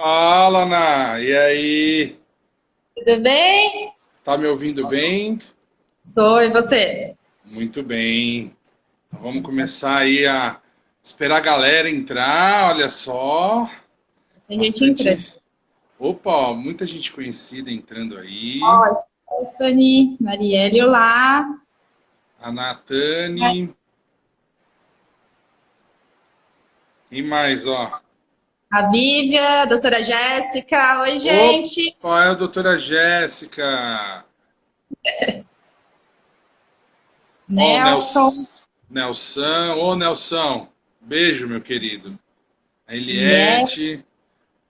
Fala, Ana! E aí? Tudo bem? Tá me ouvindo bem? Tô, e você? Muito bem. Então vamos começar aí a esperar a galera entrar. Olha só. Tem gente Bastante. entrando. Opa, ó, muita gente conhecida entrando aí. Ó, Stephanie, Marielle, olá. A Natane. Quem mais, ó? A Vívia, a doutora Jéssica. Oi, gente. Opa, é a doutora Jéssica. Ó, o Nelson. Nelson. Ô, Nelson. Beijo, meu querido. A Yes. Eliette.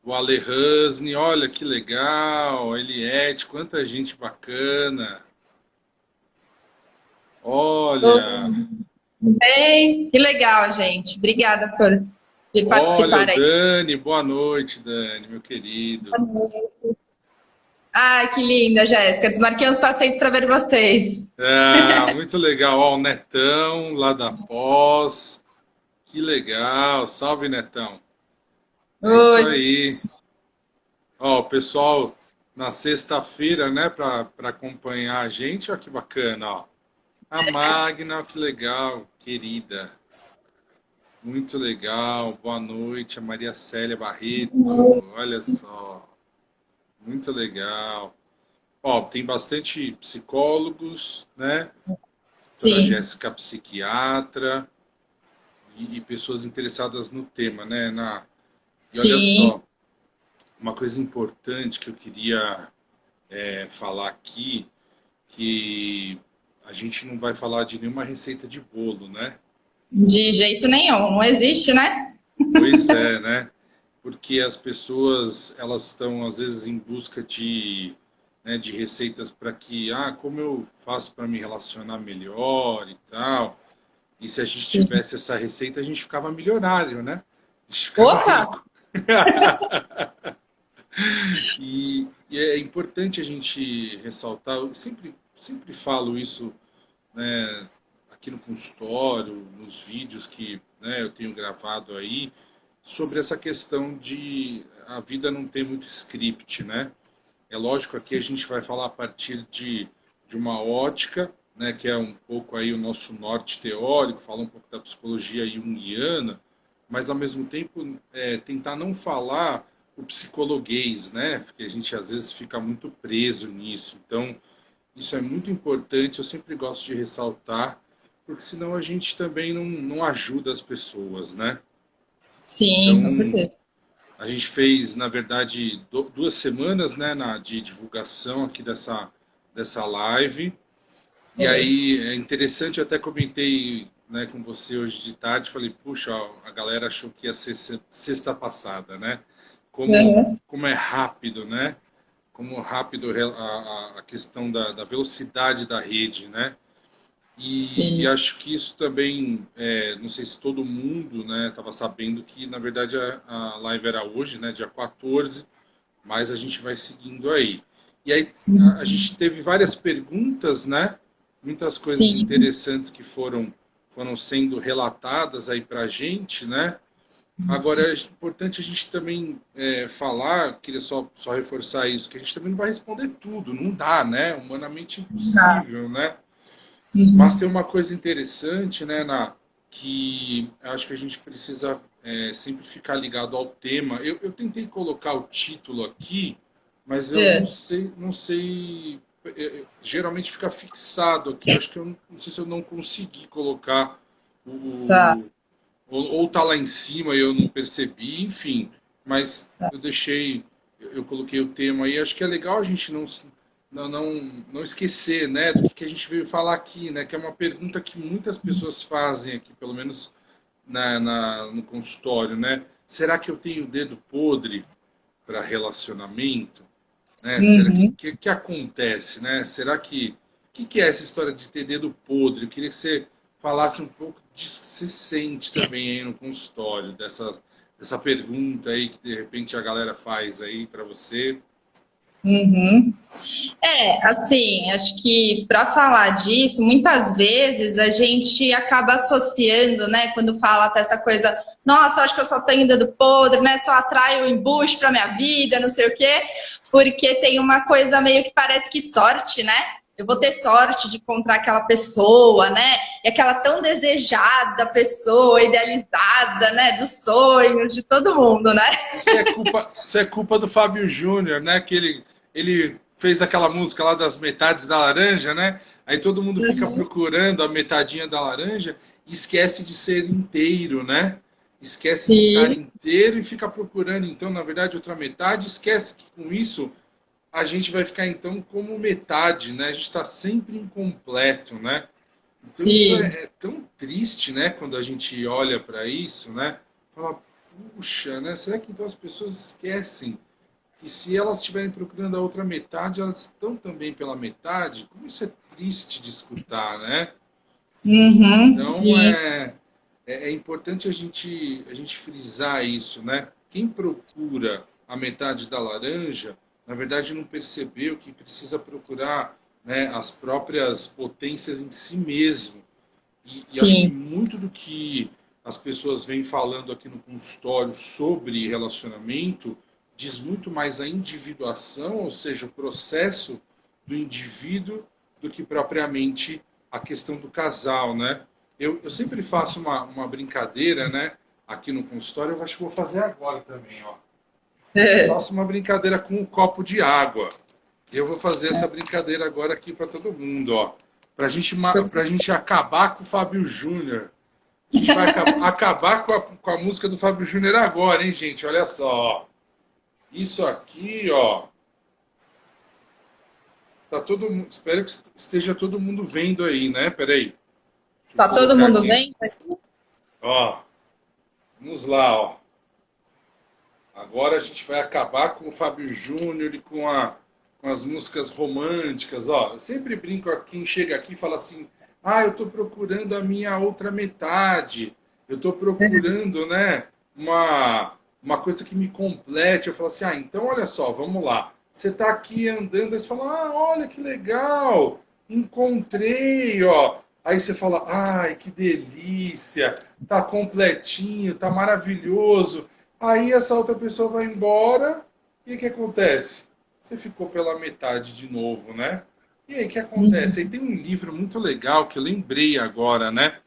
O Ale Husney, olha que legal, a Eliette, quanta gente bacana. Olha, Tudo bem? Que legal, gente. Obrigada por vir olha o participar aí. Dani, boa noite, Dani, meu querido. Ai, que linda, Jéssica. Desmarquei uns passeios para ver vocês. Ah, muito legal, ó, o Netão, lá da Pós, que legal, salve Netão. É isso Oi. aí. Ó, o pessoal na sexta-feira, né, para acompanhar a gente, ó, que bacana, ó. A Magna, ó, que legal, querida. Muito legal, boa noite, a Maria Célia Barreto, olha só, muito legal. Ó, tem bastante psicólogos, né? Doutora Sim, Jéssica, psiquiatra, e pessoas interessadas no tema, né? E olha sim. só, uma coisa importante que eu queria falar aqui, que a gente não vai falar de nenhuma receita de bolo, né? De jeito nenhum. Não existe, né? Pois é, né? Porque as pessoas elas estão às vezes em busca de, né, de receitas para que, como eu faço para me relacionar melhor e tal. E se a gente tivesse essa receita, a gente ficava milionário, né? A gente ficava Opa! rico. E é importante a gente ressaltar, eu sempre falo isso, né, aqui no consultório, nos vídeos que, né, eu tenho gravado aí, sobre essa questão de a vida não ter muito script, né? É lógico, aqui a gente vai falar a partir de uma ótica, né, que é um pouco aí o nosso norte teórico, fala um pouco da psicologia junguiana, mas ao mesmo tempo tentar não falar o psicologuês, né? Porque a gente às vezes fica muito preso nisso. Então, isso é muito importante, eu sempre gosto de ressaltar, porque senão a gente também não ajuda as pessoas, né? Sim, com Então, certeza. a gente fez, na verdade, 2 semanas, né, de divulgação aqui dessa live. E aí é interessante, eu até comentei, né, com você hoje de tarde, falei, puxa, ó, a galera achou que ia ser sexta passada, né? Uhum. Como é rápido, né? Como rápido a questão da velocidade da rede, né? E Sim. acho que isso também, não sei se todo mundo, né, estava sabendo que, na verdade, a live era hoje, né, dia 14, mas a gente vai seguindo aí. E aí a gente teve várias perguntas, né, muitas coisas Sim. interessantes que foram sendo relatadas aí para a gente, né. Agora, é importante a gente também falar, queria só reforçar isso, que a gente também não vai responder tudo, não dá, né, humanamente Tá. impossível, né. Mas tem uma coisa interessante, né, que acho que a gente precisa sempre ficar ligado ao tema. Eu tentei colocar o título aqui, mas eu não É. sei, não sei. Geralmente fica fixado aqui. Acho que eu não sei se eu não consegui colocar Tá. o, ou tá lá em cima e eu não percebi, enfim. Mas eu deixei, eu coloquei o tema aí. Acho que é legal a gente não esquecer, né, do que a gente veio falar aqui, né, que é uma pergunta que muitas pessoas fazem aqui, pelo menos no consultório, né? Será que eu tenho dedo podre para relacionamento? Né? Será Uhum. que acontece, né? Será que é essa história de ter dedo podre? Eu queria que você falasse um pouco disso que você sente também aí no consultório, dessa pergunta aí que de repente a galera faz aí para você. Uhum. Assim, acho que para falar disso, muitas vezes a gente acaba associando, né, quando fala até essa coisa, nossa, acho que eu só tenho dedo podre, né, só atraio embuste para minha vida, não sei o quê, porque tem uma coisa meio que parece que sorte, né? Eu vou ter sorte de encontrar aquela pessoa, né? E aquela tão desejada pessoa, idealizada, né? Dos sonhos de todo mundo, né? Isso é culpa do Fábio Júnior, né? Que ele fez aquela música lá das metades da laranja, né? Aí todo mundo fica procurando a metadinha da laranja e esquece de ser inteiro, né? Esquece de estar Sim, inteiro e fica procurando, então, na verdade, outra metade. Esquece que com isso a gente vai ficar, então, como metade, né? A gente está sempre incompleto, né? Então isso sim, é tão triste, né? Quando a gente olha para isso, né? Fala, puxa, né? Será que então as pessoas esquecem que se elas estiverem procurando a outra metade, elas estão também pela metade? Como isso é triste de escutar, né? uhum, Então sim, é importante a gente frisar isso, né? Quem procura a metade da laranja, na verdade não percebeu que precisa procurar, né, as próprias potências em si mesmo. E acho que sim, muito do que as pessoas vêm falando aqui no consultório sobre relacionamento diz muito mais a individuação, ou seja, o processo do indivíduo, do que propriamente a questão do casal, né? Eu sempre faço uma brincadeira, né? Aqui no consultório, eu acho que vou fazer agora também, ó. Eu faço uma brincadeira com um copo de água. Eu vou fazer essa brincadeira agora aqui para todo mundo, ó. Pra gente acabar com o Fábio Júnior. A gente vai acabar com a música do Fábio Júnior agora, hein, gente? Olha só, ó. Isso aqui, ó. Tá todo mundo. Espero que esteja todo mundo vendo aí, né? Peraí. Deixa eu tá todo colocar mundo aqui. bem? Ó. Vamos lá, ó. Agora a gente vai acabar com o Fábio Júnior e com as músicas românticas. Ó, eu sempre brinco a quem chega aqui e fala assim: ah, eu estou procurando a minha outra metade. Eu estou procurando, né, uma coisa que me complete. Eu falo assim: ah, então olha só, vamos lá. Você está aqui andando, aí você fala: ah, olha que legal, encontrei, ó. Aí você fala: ai, que delícia, tá completinho, tá maravilhoso. Aí essa outra pessoa vai embora e o que acontece? Você ficou pela metade de novo, né? E aí o que acontece? Aí tem um livro muito legal que eu lembrei agora, né?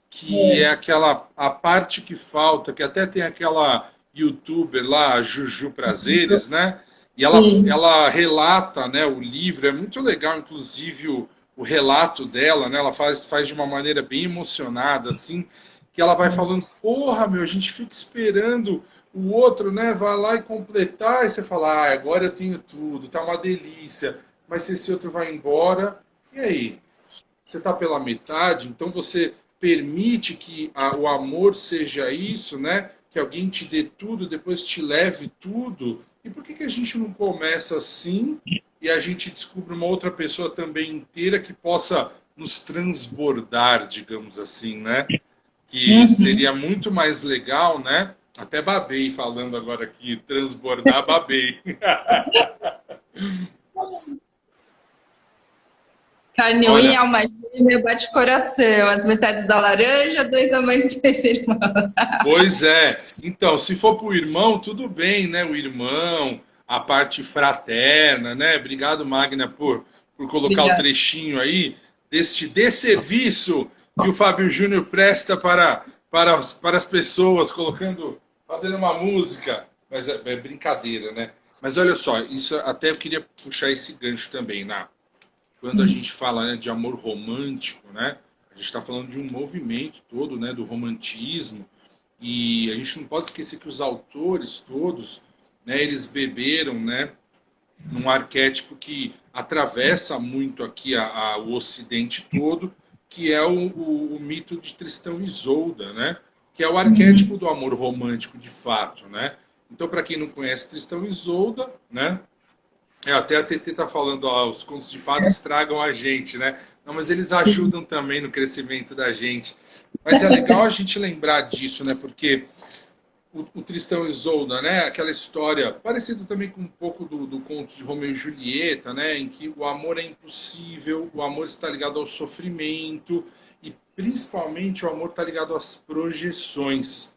Que é aquela a parte que falta, que até tem aquela youtuber lá, a Juju Prazeres, né? E Sim. ela relata, né, o livro, é muito legal, inclusive o relato dela, né? Ela faz de uma maneira bem emocionada, assim, que ela vai falando, porra, meu, a gente fica esperando o outro, né, vai lá e completar, e você fala, ah, agora eu tenho tudo, tá uma delícia. Mas se esse outro vai embora, e aí? Você está pela metade, então você permite que o amor seja isso, né? Que alguém te dê tudo, depois te leve tudo. E por que a gente não começa assim e a gente descobre uma outra pessoa também inteira que possa nos transbordar, digamos assim, né? Que Uhum. seria muito mais legal, né? Até babei falando agora aqui, transbordar, babei. Carne, unha e Olha, alma gêmea, bate coração. As metades da laranja, dois amantes e dois irmãos. pois é. Então, se for pro irmão, tudo bem, né? O irmão, a parte fraterna, né? Obrigado, Magna, por colocar o Obrigada. trechinho aí deste desserviço que o Fábio Júnior presta para as pessoas, fazendo uma música. Mas é brincadeira, né? Mas olha só, isso até eu queria puxar esse gancho também, né? Quando a gente fala, né, de amor romântico, né? A gente está falando de um movimento todo, né, do romantismo, e a gente não pode esquecer que os autores todos, né, eles beberam, né, num arquétipo que atravessa muito aqui o Ocidente todo, que é o mito de Tristão e Isolda, né? Que é o arquétipo do amor romântico de fato, né? Então, para quem não conhece Tristão e Isolda, né? Até a TT tá falando, ó, os contos de fada estragam a gente, né? Não, mas eles ajudam também no crescimento da gente. Mas é legal a gente lembrar disso, né? Porque o Tristão e Isolda, né? Aquela história parecido também com um pouco do conto de Romeu e Julieta, né? Em que o amor é impossível, o amor está ligado ao sofrimento e principalmente o amor está ligado às projeções.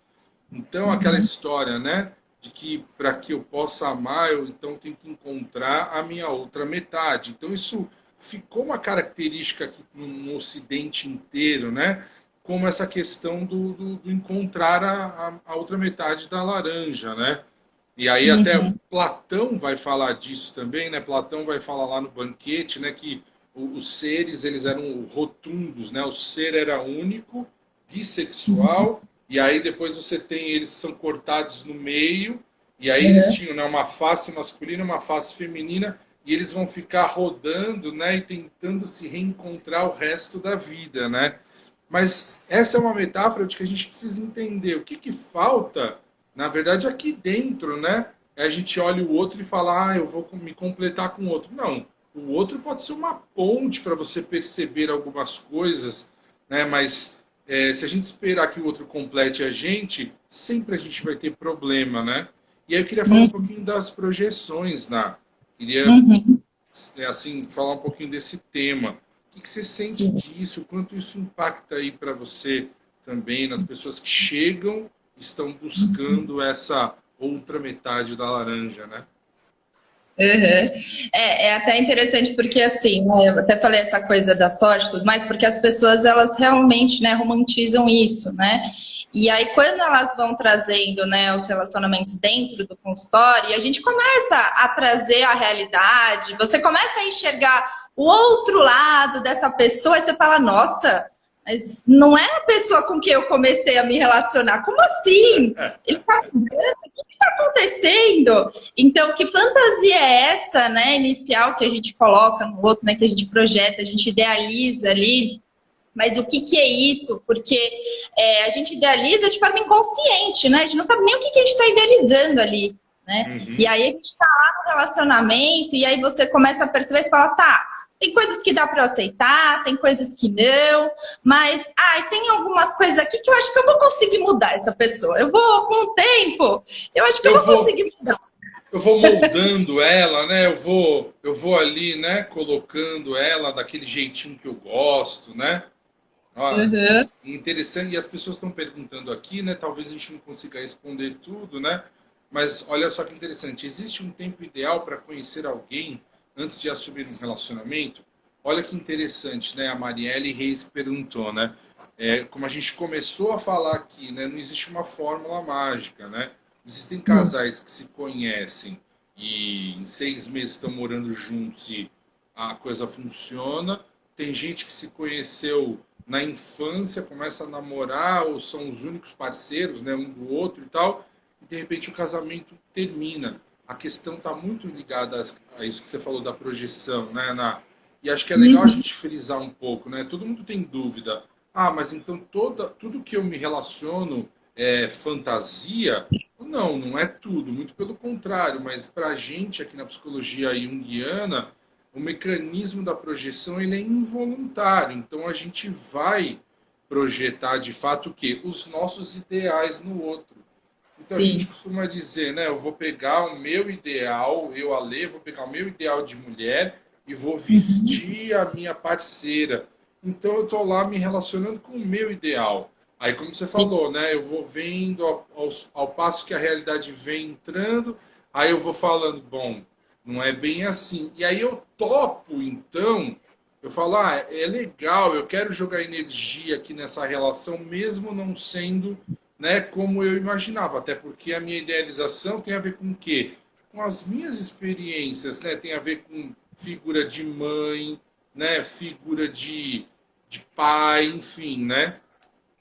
Então aquela Uhum. história, né? De que para que eu possa amar, eu então tenho que encontrar a minha outra metade. Então isso ficou uma característica aqui no Ocidente inteiro, né? Como essa questão do encontrar a outra metade da laranja, né? E aí até Uhum. Platão vai falar disso também, né? Platão vai falar lá no Banquete, né? Que os seres eles eram rotundos, né? O ser era único, bissexual, e aí depois você tem eles são cortados no meio, e aí eles Uhum. tinham, né, uma face masculina, uma face feminina, e eles vão ficar rodando, né? E tentando se reencontrar o resto da vida, né? Mas essa é uma metáfora de que a gente precisa entender o que falta, na verdade, aqui dentro, né? É a gente olha o outro e fala, eu vou me completar com o outro. Não, o outro pode ser uma ponte para você perceber algumas coisas, né? Mas se a gente esperar que o outro complete a gente, sempre a gente vai ter problema, né? E aí eu queria falar um Uhum. pouquinho das projeções, né? Queria Uhum. assim, falar um pouquinho desse tema. O que você sente Sim. disso? O quanto isso impacta aí para você também, nas pessoas que chegam e estão buscando essa outra metade da laranja, né? Uhum. É até interessante porque assim, né, eu até falei essa coisa da sorte e tudo mais, porque as pessoas elas realmente, né, romantizam isso, né? E aí quando elas vão trazendo, né, os relacionamentos dentro do consultório, e a gente começa a trazer a realidade, você começa a enxergar o outro lado dessa pessoa e você fala, nossa, mas não é a pessoa com quem eu comecei a me relacionar. Como assim? Ele tá mudando? O que está acontecendo? Então, que fantasia é essa, né, inicial que a gente coloca no outro, né, que a gente projeta, a gente idealiza ali, mas o que, que é isso? Porque a gente idealiza de forma inconsciente, né? A gente não sabe nem o que, que a gente está idealizando ali, né? E Uhum. aí a gente está lá no relacionamento e aí você começa a perceber e fala, tá, tem coisas que dá para aceitar, tem coisas que não, mas tem algumas coisas aqui que eu acho que eu vou conseguir mudar essa pessoa. Eu vou, com o tempo, eu acho que eu Eu vou vou, conseguir mudar. eu vou moldando ela, né? Eu vou ali, né? Colocando ela daquele jeitinho que eu gosto, né? Ó, Uhum. interessante, e as pessoas estão perguntando aqui, né? Talvez a gente não consiga responder tudo, né? Mas olha só que interessante, existe um tempo ideal para conhecer alguém antes de assumir um relacionamento? Olha que interessante, né? A Marielle Reis perguntou, né? Como a gente começou a falar aqui, né? Não existe uma fórmula mágica, né? Existem casais que se conhecem e em 6 meses estão morando juntos e a coisa funciona. Tem gente que se conheceu na infância, começa a namorar ou são os únicos parceiros, né, um do outro e tal, e de repente o casamento termina. A questão está muito ligada a isso que você falou da projeção, né, Ana? E acho que é legal a Uhum. gente frisar um pouco, né? Todo mundo tem dúvida. Mas então tudo que eu me relaciono é fantasia? Não, não é tudo, muito pelo contrário, mas para a gente aqui na psicologia junguiana, o mecanismo da projeção ele é involuntário. Então a gente vai projetar de fato o quê? Os nossos ideais no outro. Então a gente Sim. costuma dizer, né? Eu vou pegar o meu ideal, eu, Ale, vou pegar o meu ideal de mulher e vou Uhum. vestir a minha parceira. Então eu estou lá me relacionando com o meu ideal. Aí, como você Sim. falou, né? Eu vou vendo ao passo que a realidade vem entrando, aí eu vou falando, bom, não é bem assim. E aí eu topo, então, eu falo, é legal, eu quero jogar energia aqui nessa relação, mesmo não sendo, né, como eu imaginava. Até porque a minha idealização tem a ver com o quê? Com as minhas experiências, né? Tem a ver com figura de mãe, né? Figura de pai, enfim, né?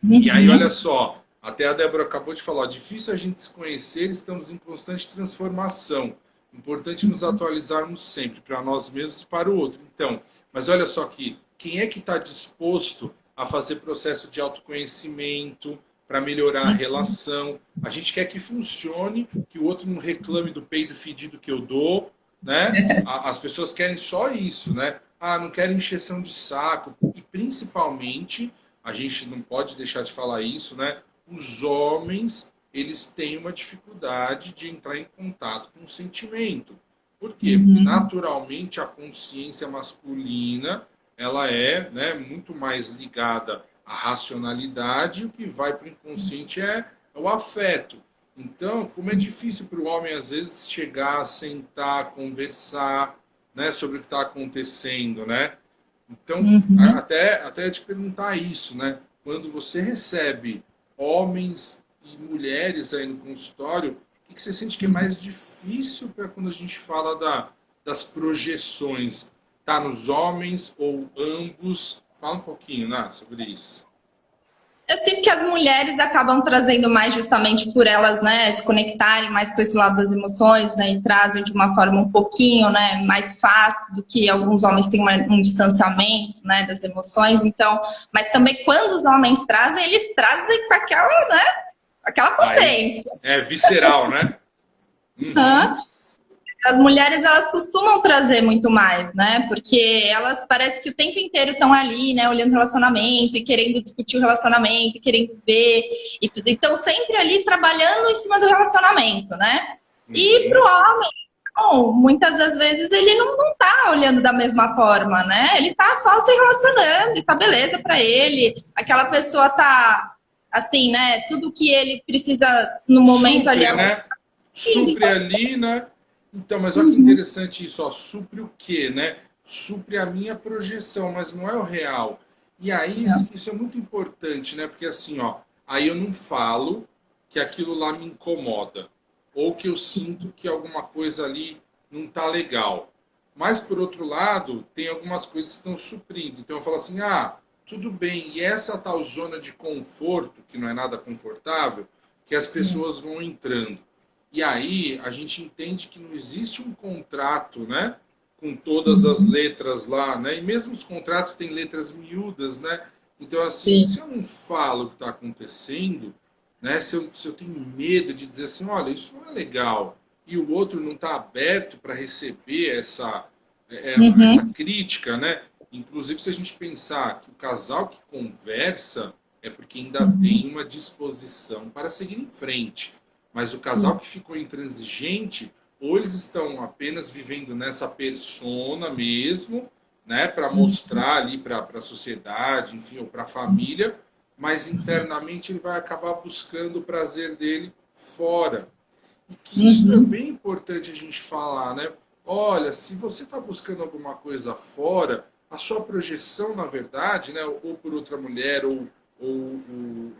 E aí, olha Uhum. só, até a Débora acabou de falar, difícil a gente se conhecer, estamos em constante transformação. Importante nos atualizarmos sempre, para nós mesmos e para o outro. Então, mas olha só aqui, quem é que está disposto a fazer processo de autoconhecimento para melhorar a relação? A gente quer que funcione, que o outro não reclame do peido fedido que eu dou, né? As pessoas querem só isso, né? Não quero encheção de saco. E principalmente a gente não pode deixar de falar isso, né? Os homens eles têm uma dificuldade de entrar em contato com o sentimento. Por quê? Porque naturalmente a consciência masculina ela é, né, muito mais ligada à racionalidade, e o que vai para o inconsciente é o afeto. Então, como é difícil para o homem, às vezes, chegar, sentar, conversar, né, sobre o que está acontecendo, né? Então, até te perguntar isso, né? Quando você recebe homens e mulheres aí no consultório, o que você sente que é mais difícil para quando a gente fala das projeções? Tá nos homens ou ambos? Fala um pouquinho, né, sobre isso. Eu sinto que as mulheres acabam trazendo mais justamente por elas, né, se conectarem mais com esse lado das emoções, né, e trazem de uma forma um pouquinho, né, mais fácil do que alguns homens têm um distanciamento, né, das emoções. Então, mas também quando os homens trazem, eles trazem com aquela, né, aquela Aí, potência. é visceral, né? Hã? Uhum. As mulheres, elas costumam trazer muito mais, né? Porque elas parece que o tempo inteiro estão ali, né? Olhando o relacionamento e querendo discutir o relacionamento, e querendo ver e tudo. Então, sempre ali trabalhando em cima do relacionamento, né? E pro Uhum. homem, não, muitas das vezes ele não tá olhando da mesma forma, né? Ele tá só se relacionando e tá beleza pra ele. Aquela pessoa tá, assim, né? Tudo que ele precisa no momento ali, Supre, ela tá né? indo. Supre Então, ali, né? Então, mas olha que interessante isso, ó. Supre o quê, né? Supre a minha projeção, mas não é o real. E aí, isso é muito importante, né? Porque assim, ó, aí eu não falo que aquilo lá me incomoda, ou que eu sinto que alguma coisa ali não tá legal. Mas, por outro lado, tem algumas coisas que estão suprindo. Então eu falo assim, ah, tudo bem, e essa tal zona de conforto, que não é nada confortável, que as pessoas vão entrando. E aí a gente entende que não existe um contrato, né? Com todas as letras lá, né? E mesmo os contratos têm letras miúdas, né? Então, assim, sim. se eu não falo o que está acontecendo, né? Se eu tenho medo de dizer assim, olha, isso não é legal, e o outro não está aberto para receber essa Uhum. crítica, né? Inclusive, se a gente pensar que o casal que conversa é porque ainda tem uma disposição para seguir em frente. Mas o casal que ficou intransigente, ou eles estão apenas vivendo nessa persona mesmo, né, para mostrar ali para a sociedade, enfim, ou para a família, mas internamente ele vai acabar buscando o prazer dele fora. E que isso é bem importante a gente falar, né? Olha, se você está buscando alguma coisa fora, a sua projeção, na verdade, né, ou por outra mulher, ou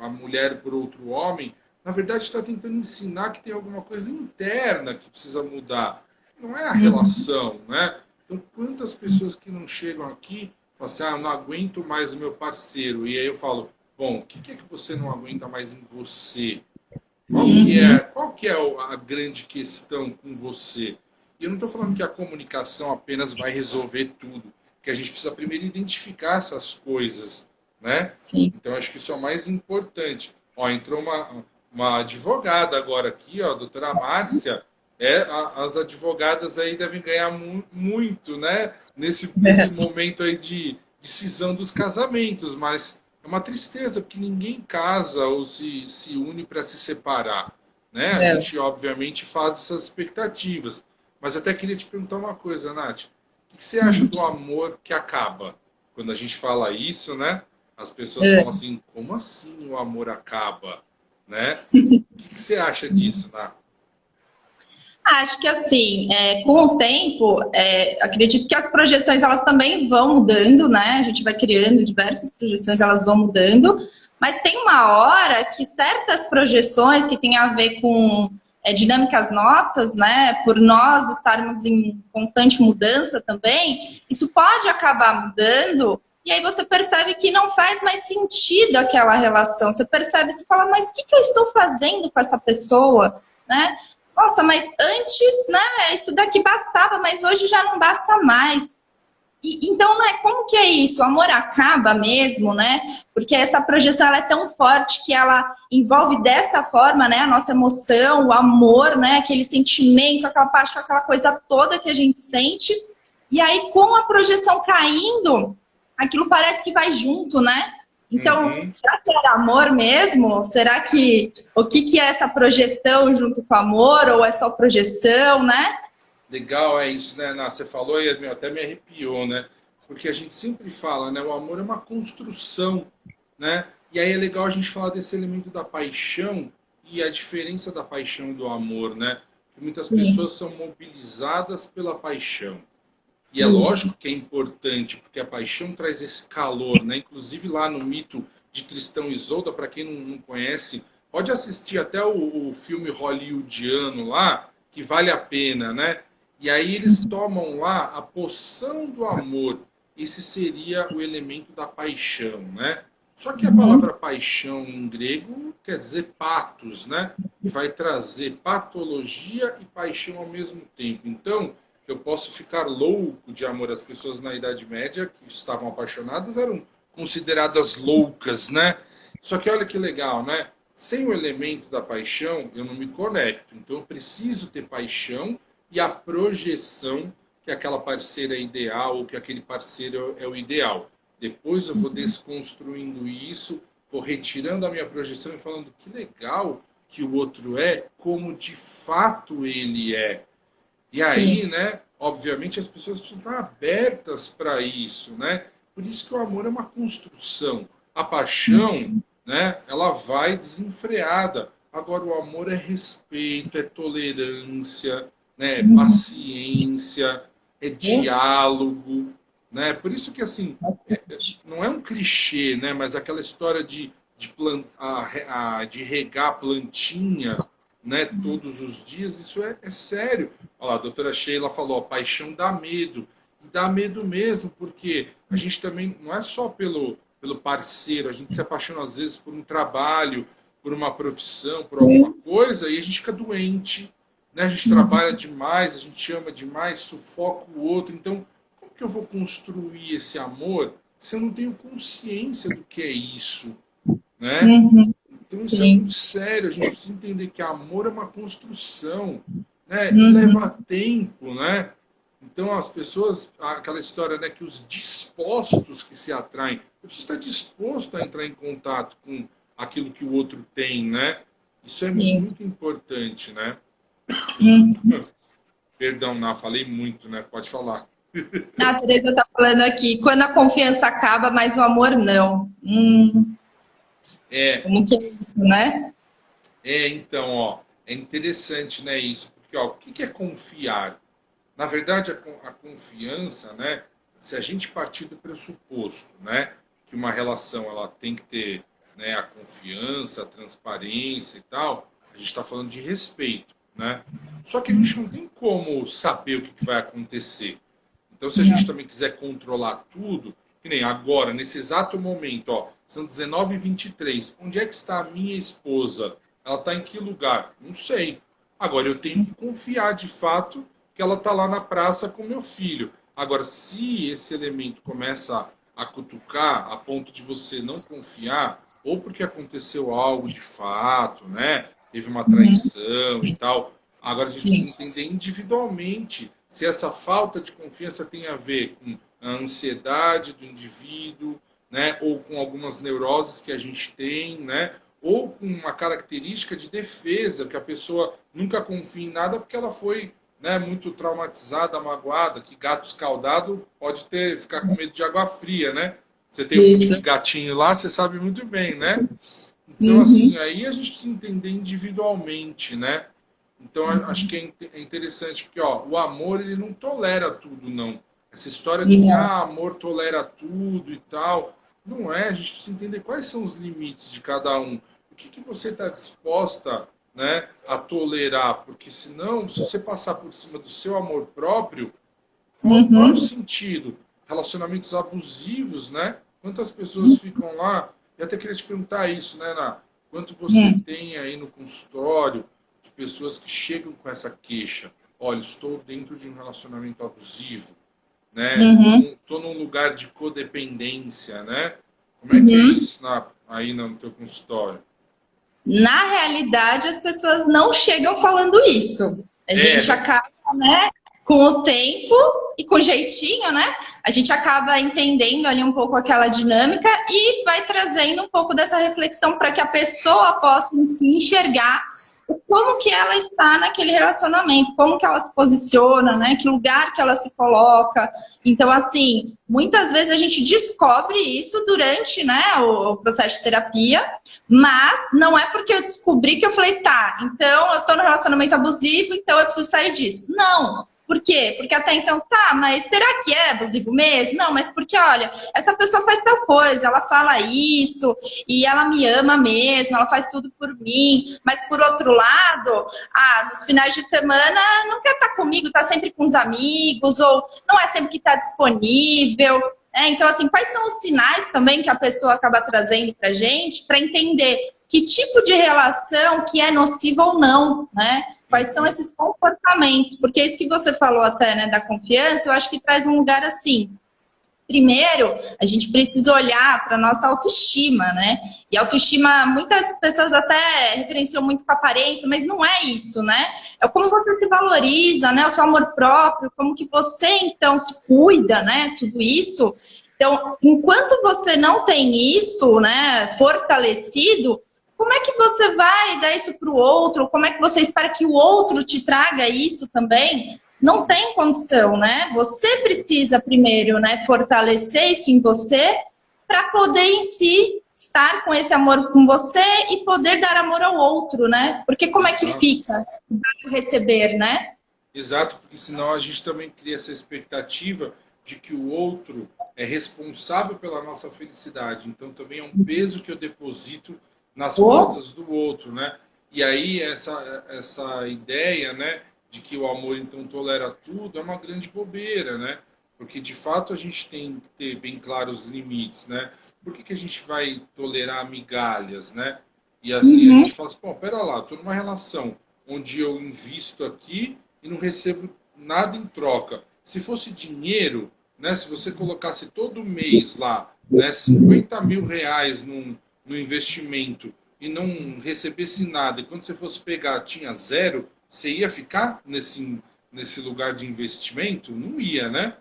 a mulher por outro homem, na verdade está tentando ensinar que tem alguma coisa interna que precisa mudar. Não é a relação, né? Então, quantas pessoas que não chegam aqui falam assim, ah, eu não aguento mais o meu parceiro. E aí eu falo, bom, o que é que você não aguenta mais em você? Qual que é a grande questão com você? E eu não estou falando que a comunicação apenas vai resolver tudo, que a gente precisa primeiro identificar essas coisas, né? Sim. Então acho que isso é o mais importante. Ó, entrou uma advogada agora aqui, ó, a doutora Márcia. As advogadas aí devem ganhar muito, né? Nesse momento aí de cisão dos casamentos, mas é uma tristeza, porque ninguém casa ou se une para se separar. Né? A É. gente, obviamente, faz essas expectativas. Mas eu até queria te perguntar uma coisa, Nath. O que você acha do amor que acaba? Quando a gente fala isso, né? As pessoas É. falam assim, como assim o amor acaba? Né? O que você acha disso, Nath? Acho que assim, com o tempo, acredito que as projeções elas também vão mudando, né? A gente vai criando diversas projeções, elas vão mudando, mas tem uma hora que certas projeções que têm a ver com dinâmicas nossas, né? Por nós estarmos em constante mudança também, isso pode acabar mudando. E aí você percebe que não faz mais sentido aquela relação. Você percebe, você fala, mas o que eu estou fazendo com essa pessoa, né? Nossa, mas antes, né, isso daqui bastava, mas hoje já não basta mais. Então, né, como que é isso? O amor acaba mesmo, né? Porque essa projeção ela é tão forte que ela envolve dessa forma, né, a nossa emoção, o amor, né, aquele sentimento, aquela paixão, aquela coisa toda que a gente sente. E aí, com a projeção caindo, aquilo parece que vai junto, né? Então, será que era amor mesmo? Será que o que é essa projeção junto com o amor? Ou é só projeção, né? Legal, é isso, né, Ná? Você falou e meu, até me arrepiou, né? Porque a gente sempre fala, né? O amor é uma construção, né? E aí é legal a gente falar desse elemento da paixão e a diferença da paixão e do amor, né? Que muitas Sim, pessoas são mobilizadas pela paixão. E é isso. lógico que é importante, porque a paixão traz esse calor, né? Inclusive lá no mito de Tristão e Isolda, para quem não conhece, pode assistir até o filme hollywoodiano lá, que vale a pena, né? E aí eles tomam lá a poção do amor. Esse seria o elemento da paixão, né? Só que a palavra paixão em grego quer dizer patos, né? E vai trazer patologia e paixão ao mesmo tempo. Então, eu posso ficar louco de amor. As pessoas na Idade Média que estavam apaixonadas eram consideradas loucas, né? Só que olha que legal, né? Sem o elemento da paixão, eu não me conecto. Então eu preciso ter paixão e a projeção que aquela parceira é ideal ou que aquele parceiro é o ideal. Depois eu vou desconstruindo isso, vou retirando a minha projeção e falando que legal que o outro é, como de fato ele é. E aí, Sim. né, obviamente as pessoas precisam estar abertas para isso, né? Por isso que o amor é uma construção. A paixão, né, ela vai desenfreada. Agora o amor é respeito, é tolerância, né, é paciência, é diálogo, né? Por isso que assim, não é um clichê, né, mas aquela história de regar a plantinha, né, todos os dias, isso é sério. Olha lá, a doutora Sheila falou, a paixão dá medo. E dá medo mesmo, porque a gente também, não é só pelo parceiro, a gente se apaixona às vezes por um trabalho, por uma profissão, por alguma coisa, e a gente fica doente, né? A gente trabalha demais, a gente ama demais, sufoca o outro. Então, como que eu vou construir esse amor se eu não tenho consciência do que é isso, né? Uhum. Então isso é Sim. muito sério, a gente precisa entender que amor é uma construção, né? E Uhum. leva tempo, né? Então as pessoas, aquela história, né, que os dispostos que se atraem, eu preciso estar disposto a entrar em contato com aquilo que o outro tem, né? Isso é Sim. muito importante, né? Uhum. Perdão, não, falei muito, né? Pode falar. A Teresa está falando aqui, quando a confiança acaba, mas o amor não. É, Como que é isso, né? então, ó, é interessante, né, isso, porque, ó, o que é confiar? Na verdade, a confiança, né, se a gente partir do pressuposto, né, que uma relação ela tem que ter, né, a confiança, a transparência e tal, a gente está falando de respeito, né? Só que a gente não tem como saber o que vai acontecer. Então, se a gente Não. também quiser controlar tudo, que nem agora, nesse exato momento, ó, são 19h23, onde é que está a minha esposa? Ela está em que lugar? Não sei. Agora, eu tenho que confiar de fato que ela está lá na praça com meu filho. Agora, se esse elemento começa a cutucar a ponto de você não confiar, ou porque aconteceu algo de fato, né? Teve uma traição e tal. Agora a gente Sim. precisa entender individualmente se essa falta de confiança tem a ver com a ansiedade do indivíduo, né? Ou com algumas neuroses que a gente tem, né? Ou com uma característica de defesa, que a pessoa nunca confia em nada porque ela foi, né, muito traumatizada, magoada, que gato escaldado pode ficar com medo de água fria, né? Você tem um Isso. gatinho lá, você sabe muito bem, né? Então, assim, Uhum. aí a gente precisa entender individualmente, né? Então, acho que é interessante, porque ó, o amor ele não tolera tudo, não. Essa história de que Não. amor tolera tudo e tal, não é. A gente precisa entender quais são os limites de cada um. O que você está disposta, né, a tolerar, porque senão, se você passar por cima do seu amor próprio, olha o Uhum. sentido. Relacionamentos abusivos, né? Quantas pessoas ficam lá? Eu até queria te perguntar isso, né, Ana? Quanto você Uhum. tem aí no consultório de pessoas que chegam com essa queixa? Olha, estou dentro de um relacionamento abusivo, né? Uhum. Tô num lugar de codependência, né? Como é que é Uhum. isso aí no teu consultório? Na realidade, as pessoas não chegam falando isso. A É, gente né? acaba, né, com o tempo e com jeitinho, né? A gente acaba entendendo ali um pouco aquela dinâmica e vai trazendo um pouco dessa reflexão para que a pessoa possa em si enxergar como que ela está naquele relacionamento, como que ela se posiciona, né? Que lugar que ela se coloca. Então, assim, muitas vezes a gente descobre isso durante, né, o processo de terapia, mas não é porque eu descobri que eu falei, tá, então eu tô no relacionamento abusivo, então eu preciso sair disso. Não. Por quê? Porque até então, tá, mas será que é abusivo mesmo? Não, mas porque, olha, essa pessoa faz tal coisa, ela fala isso, e ela me ama mesmo, ela faz tudo por mim, mas por outro lado, nos finais de semana não quer estar comigo, tá sempre com os amigos, ou não é sempre que está disponível. Então, assim, quais são os sinais também que a pessoa acaba trazendo pra gente para entender que tipo de relação que é nociva ou não, né? Quais são esses comportamentos? Porque isso que você falou até, né, da confiança, eu acho que traz um lugar assim. Primeiro, a gente precisa olhar para a nossa autoestima, né? E autoestima, muitas pessoas até referenciam muito com a aparência, mas não é isso, né? É como você se valoriza, né? O seu amor próprio, como que você, então, se cuida, né? Tudo isso. Então, enquanto você não tem isso, né, fortalecido, como é que você vai dar isso para o outro? Como é que você espera que o outro te traga isso também? Não tem condição, né? Você precisa primeiro, né, fortalecer isso em você para poder em si estar com esse amor com você e poder dar amor ao outro, né? Porque como é que Exato. fica o receber, né? Exato, porque senão a gente também cria essa expectativa de que o outro é responsável pela nossa felicidade. Então também é um peso que eu deposito nas Oh, costas do outro, né? E aí essa ideia, né, de que o amor então tolera tudo é uma grande bobeira, né? Porque de fato a gente tem que ter bem claros os limites, né? Por que a gente vai tolerar migalhas, né? E assim a uhum. gente fala assim, pô, pera lá, estou numa relação onde eu invisto aqui e não recebo nada em troca. Se fosse dinheiro, né, se você colocasse todo mês lá, né, 50 mil reais no investimento e não recebesse nada, e quando você fosse pegar tinha zero, você ia ficar nesse lugar de investimento? Não ia, né?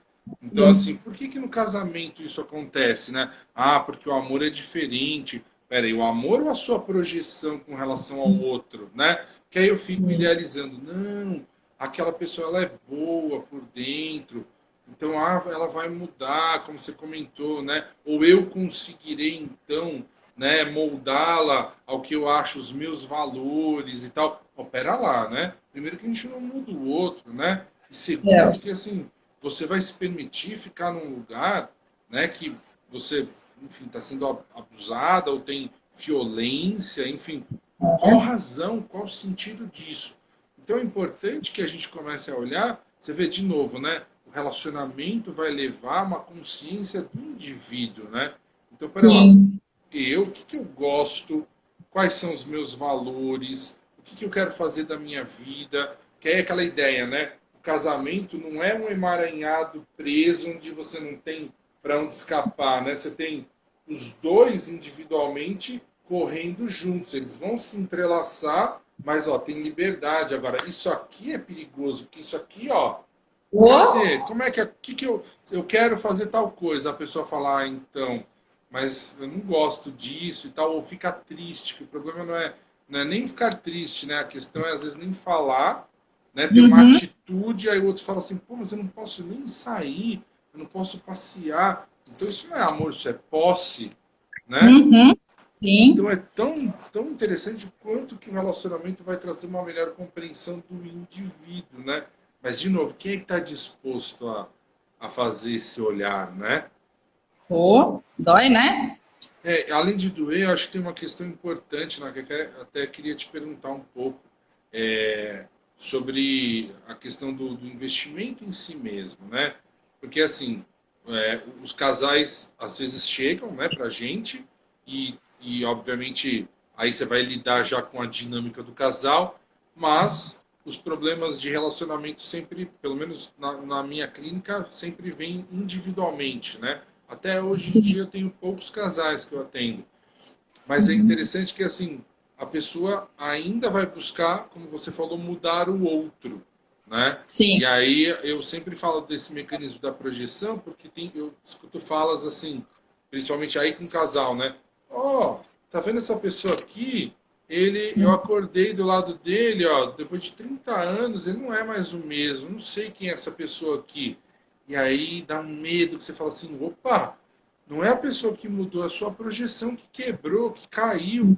Então, assim, por que no casamento isso acontece, né? Ah, porque o amor é diferente. Peraí, o amor ou a sua projeção com relação ao outro, né? Que aí eu fico idealizando. Não, aquela pessoa ela é boa por dentro. Então, ela vai mudar, como você comentou, né? Ou eu conseguirei, então, né, moldá-la ao que eu acho os meus valores e tal. Oh, pera lá, né? Primeiro que a gente não muda o outro, né? E segundo que, assim, você vai se permitir ficar num lugar, né, que você, enfim, está sendo abusada ou tem violência, enfim, por qual razão, qual o sentido disso? Então é importante que a gente comece a olhar, você vê de novo, né? O relacionamento vai levar a uma consciência do indivíduo, né? Então, pera lá, Sim. o que eu gosto, quais são os meus valores, o que eu quero fazer da minha vida, que é aquela ideia, né? O casamento não é um emaranhado preso onde você não tem para onde escapar, né? Você tem os dois individualmente correndo juntos, eles vão se entrelaçar, mas ó, tem liberdade. Agora, isso aqui é perigoso, porque isso aqui, ó, cadê? Oh, Como é que eu quero fazer tal coisa? A pessoa falar, então, mas eu não gosto disso e tal, ou fica triste, que o problema não é nem ficar triste, né? A questão é às vezes nem falar, né? Ter uma uhum, atitude, aí o outro fala assim, pô, mas eu não posso nem sair, eu não posso passear. Então isso não é amor, isso é posse, né? uhum, sim. Então é tão interessante o quanto que o relacionamento vai trazer uma melhor compreensão do indivíduo, né? Mas, de novo, quem é que está disposto a fazer esse olhar, né? Oh, dói, né? Além de doer, eu acho que tem uma questão importante, né, que eu até queria te perguntar um pouco sobre a questão do investimento em si mesmo, né? Porque, assim, os casais às vezes chegam, né, para a gente obviamente, aí você vai lidar já com a dinâmica do casal, mas os problemas de relacionamento sempre, pelo menos na minha clínica, sempre vêm individualmente, né? Até hoje em dia eu tenho poucos casais que eu atendo. Mas é interessante que, assim, a pessoa ainda vai buscar, como você falou, mudar o outro, né? Sim. E aí eu sempre falo desse mecanismo da projeção, porque eu escuto falas assim, principalmente aí com casal, né? Ó, tá vendo essa pessoa aqui? Eu acordei do lado dele, ó, depois de 30 anos, ele não é mais o mesmo, não sei quem é essa pessoa aqui. E aí dá um medo que você fala assim, opa, não é a pessoa que mudou, é a sua projeção que quebrou, que caiu.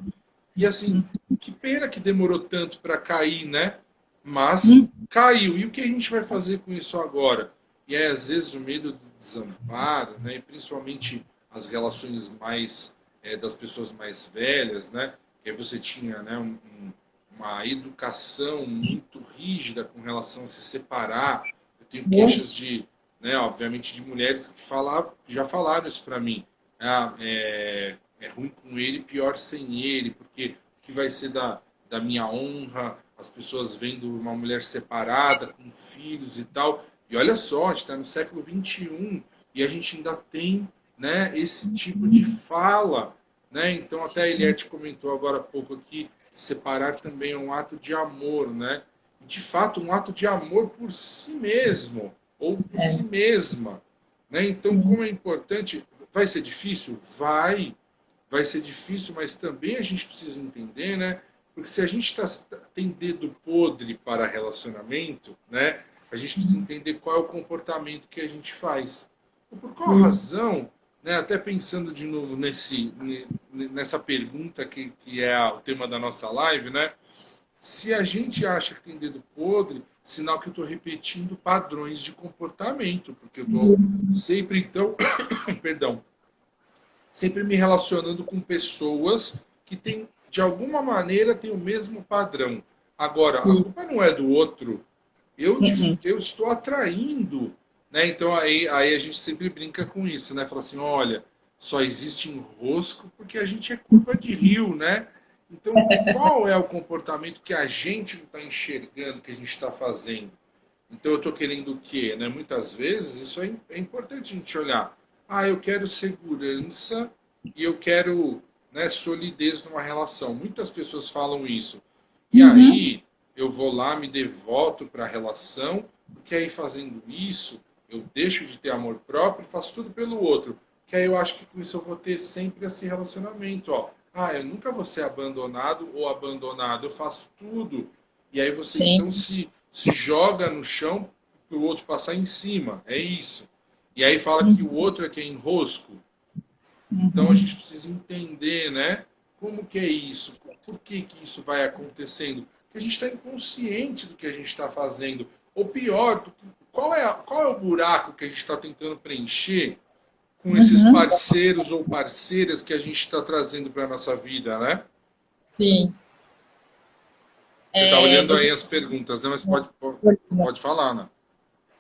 E assim, que pena que demorou tanto para cair, né? Mas caiu. E o que a gente vai fazer com isso agora? E aí, às vezes, o medo do desamparo, né? E principalmente as relações mais das pessoas mais velhas, né? Que aí você tinha, né, uma educação muito rígida com relação a se separar. Eu tenho queixas de, né, obviamente, de mulheres que já falaram isso para mim. Ah, é ruim com ele, pior sem ele, porque o que vai ser da minha honra, as pessoas vendo uma mulher separada, com filhos e tal. E olha só, a gente está no século XXI e a gente ainda tem, né, esse tipo de fala. Né? Então, até a Eliette comentou agora há pouco aqui, separar também é um ato de amor, né? De fato, um ato de amor por si mesmo, ou por si mesma. Né? Então, como é importante, vai ser difícil? Vai ser difícil, mas também a gente precisa entender, né? Porque se a gente tem dedo podre para relacionamento, né? A gente precisa entender qual é o comportamento que a gente faz. Por qual razão, né? Até pensando de novo nessa pergunta que é o tema da nossa live, né? Se a gente acha que tem dedo podre, sinal que eu estou repetindo padrões de comportamento, porque eu estou sempre, então, perdão, sempre me relacionando com pessoas que têm, de alguma maneira, têm o mesmo padrão. Agora, a culpa não é do outro. Eu estou atraindo. Né? Então, aí a gente sempre brinca com isso. Né? Fala assim, olha, só existe enrosco porque a gente é curva de rio. Né? Então, qual é o comportamento que a gente não está enxergando, que a gente está fazendo? Então, eu estou querendo o quê? Né? Muitas vezes, isso é importante a gente olhar. Ah, eu quero segurança e eu quero, né, solidez numa relação. Muitas pessoas falam isso. E aí, eu vou lá, me devoto para a relação, porque aí fazendo isso, eu deixo de ter amor próprio e faço tudo pelo outro. Que aí eu acho que com isso eu vou ter sempre esse relacionamento. Ó. Ah, eu nunca vou ser abandonado ou abandonado, eu faço tudo. E aí você Sim. então se joga no chão para o outro passar em cima. É isso. E aí fala que o outro é que é enrosco. Então a gente precisa entender, né? Como que é isso? Por que isso vai acontecendo? Porque a gente está inconsciente do que a gente está fazendo. Ou pior, qual é o buraco que a gente está tentando preencher com esses parceiros ou parceiras que a gente está trazendo para a nossa vida, né? Sim. Você está olhando aí as perguntas, né? Mas pode falar, né?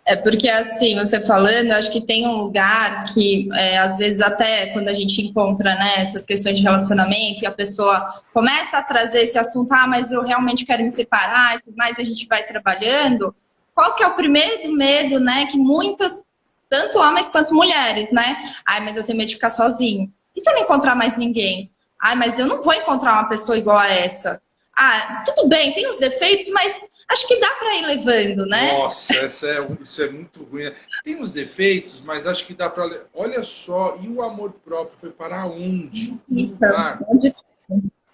É porque, assim, você falando, eu acho que tem um lugar que, às vezes, até quando a gente encontra, né, essas questões de relacionamento e a pessoa começa a trazer esse assunto, ah, mas eu realmente quero me separar e tudo mais, a gente vai trabalhando. Qual que é o primeiro medo, né, que muitas, tanto homens quanto mulheres, né? Ai, mas eu tenho medo de ficar sozinho. E se eu não encontrar mais ninguém? Ai, mas eu não vou encontrar uma pessoa igual a essa. Ah, tudo bem, tem os defeitos, mas acho que dá para ir levando, né? Nossa, isso é muito ruim. Né? Tem os defeitos, mas acho que dá para. Olha só, e o amor próprio foi para onde? Que lugar?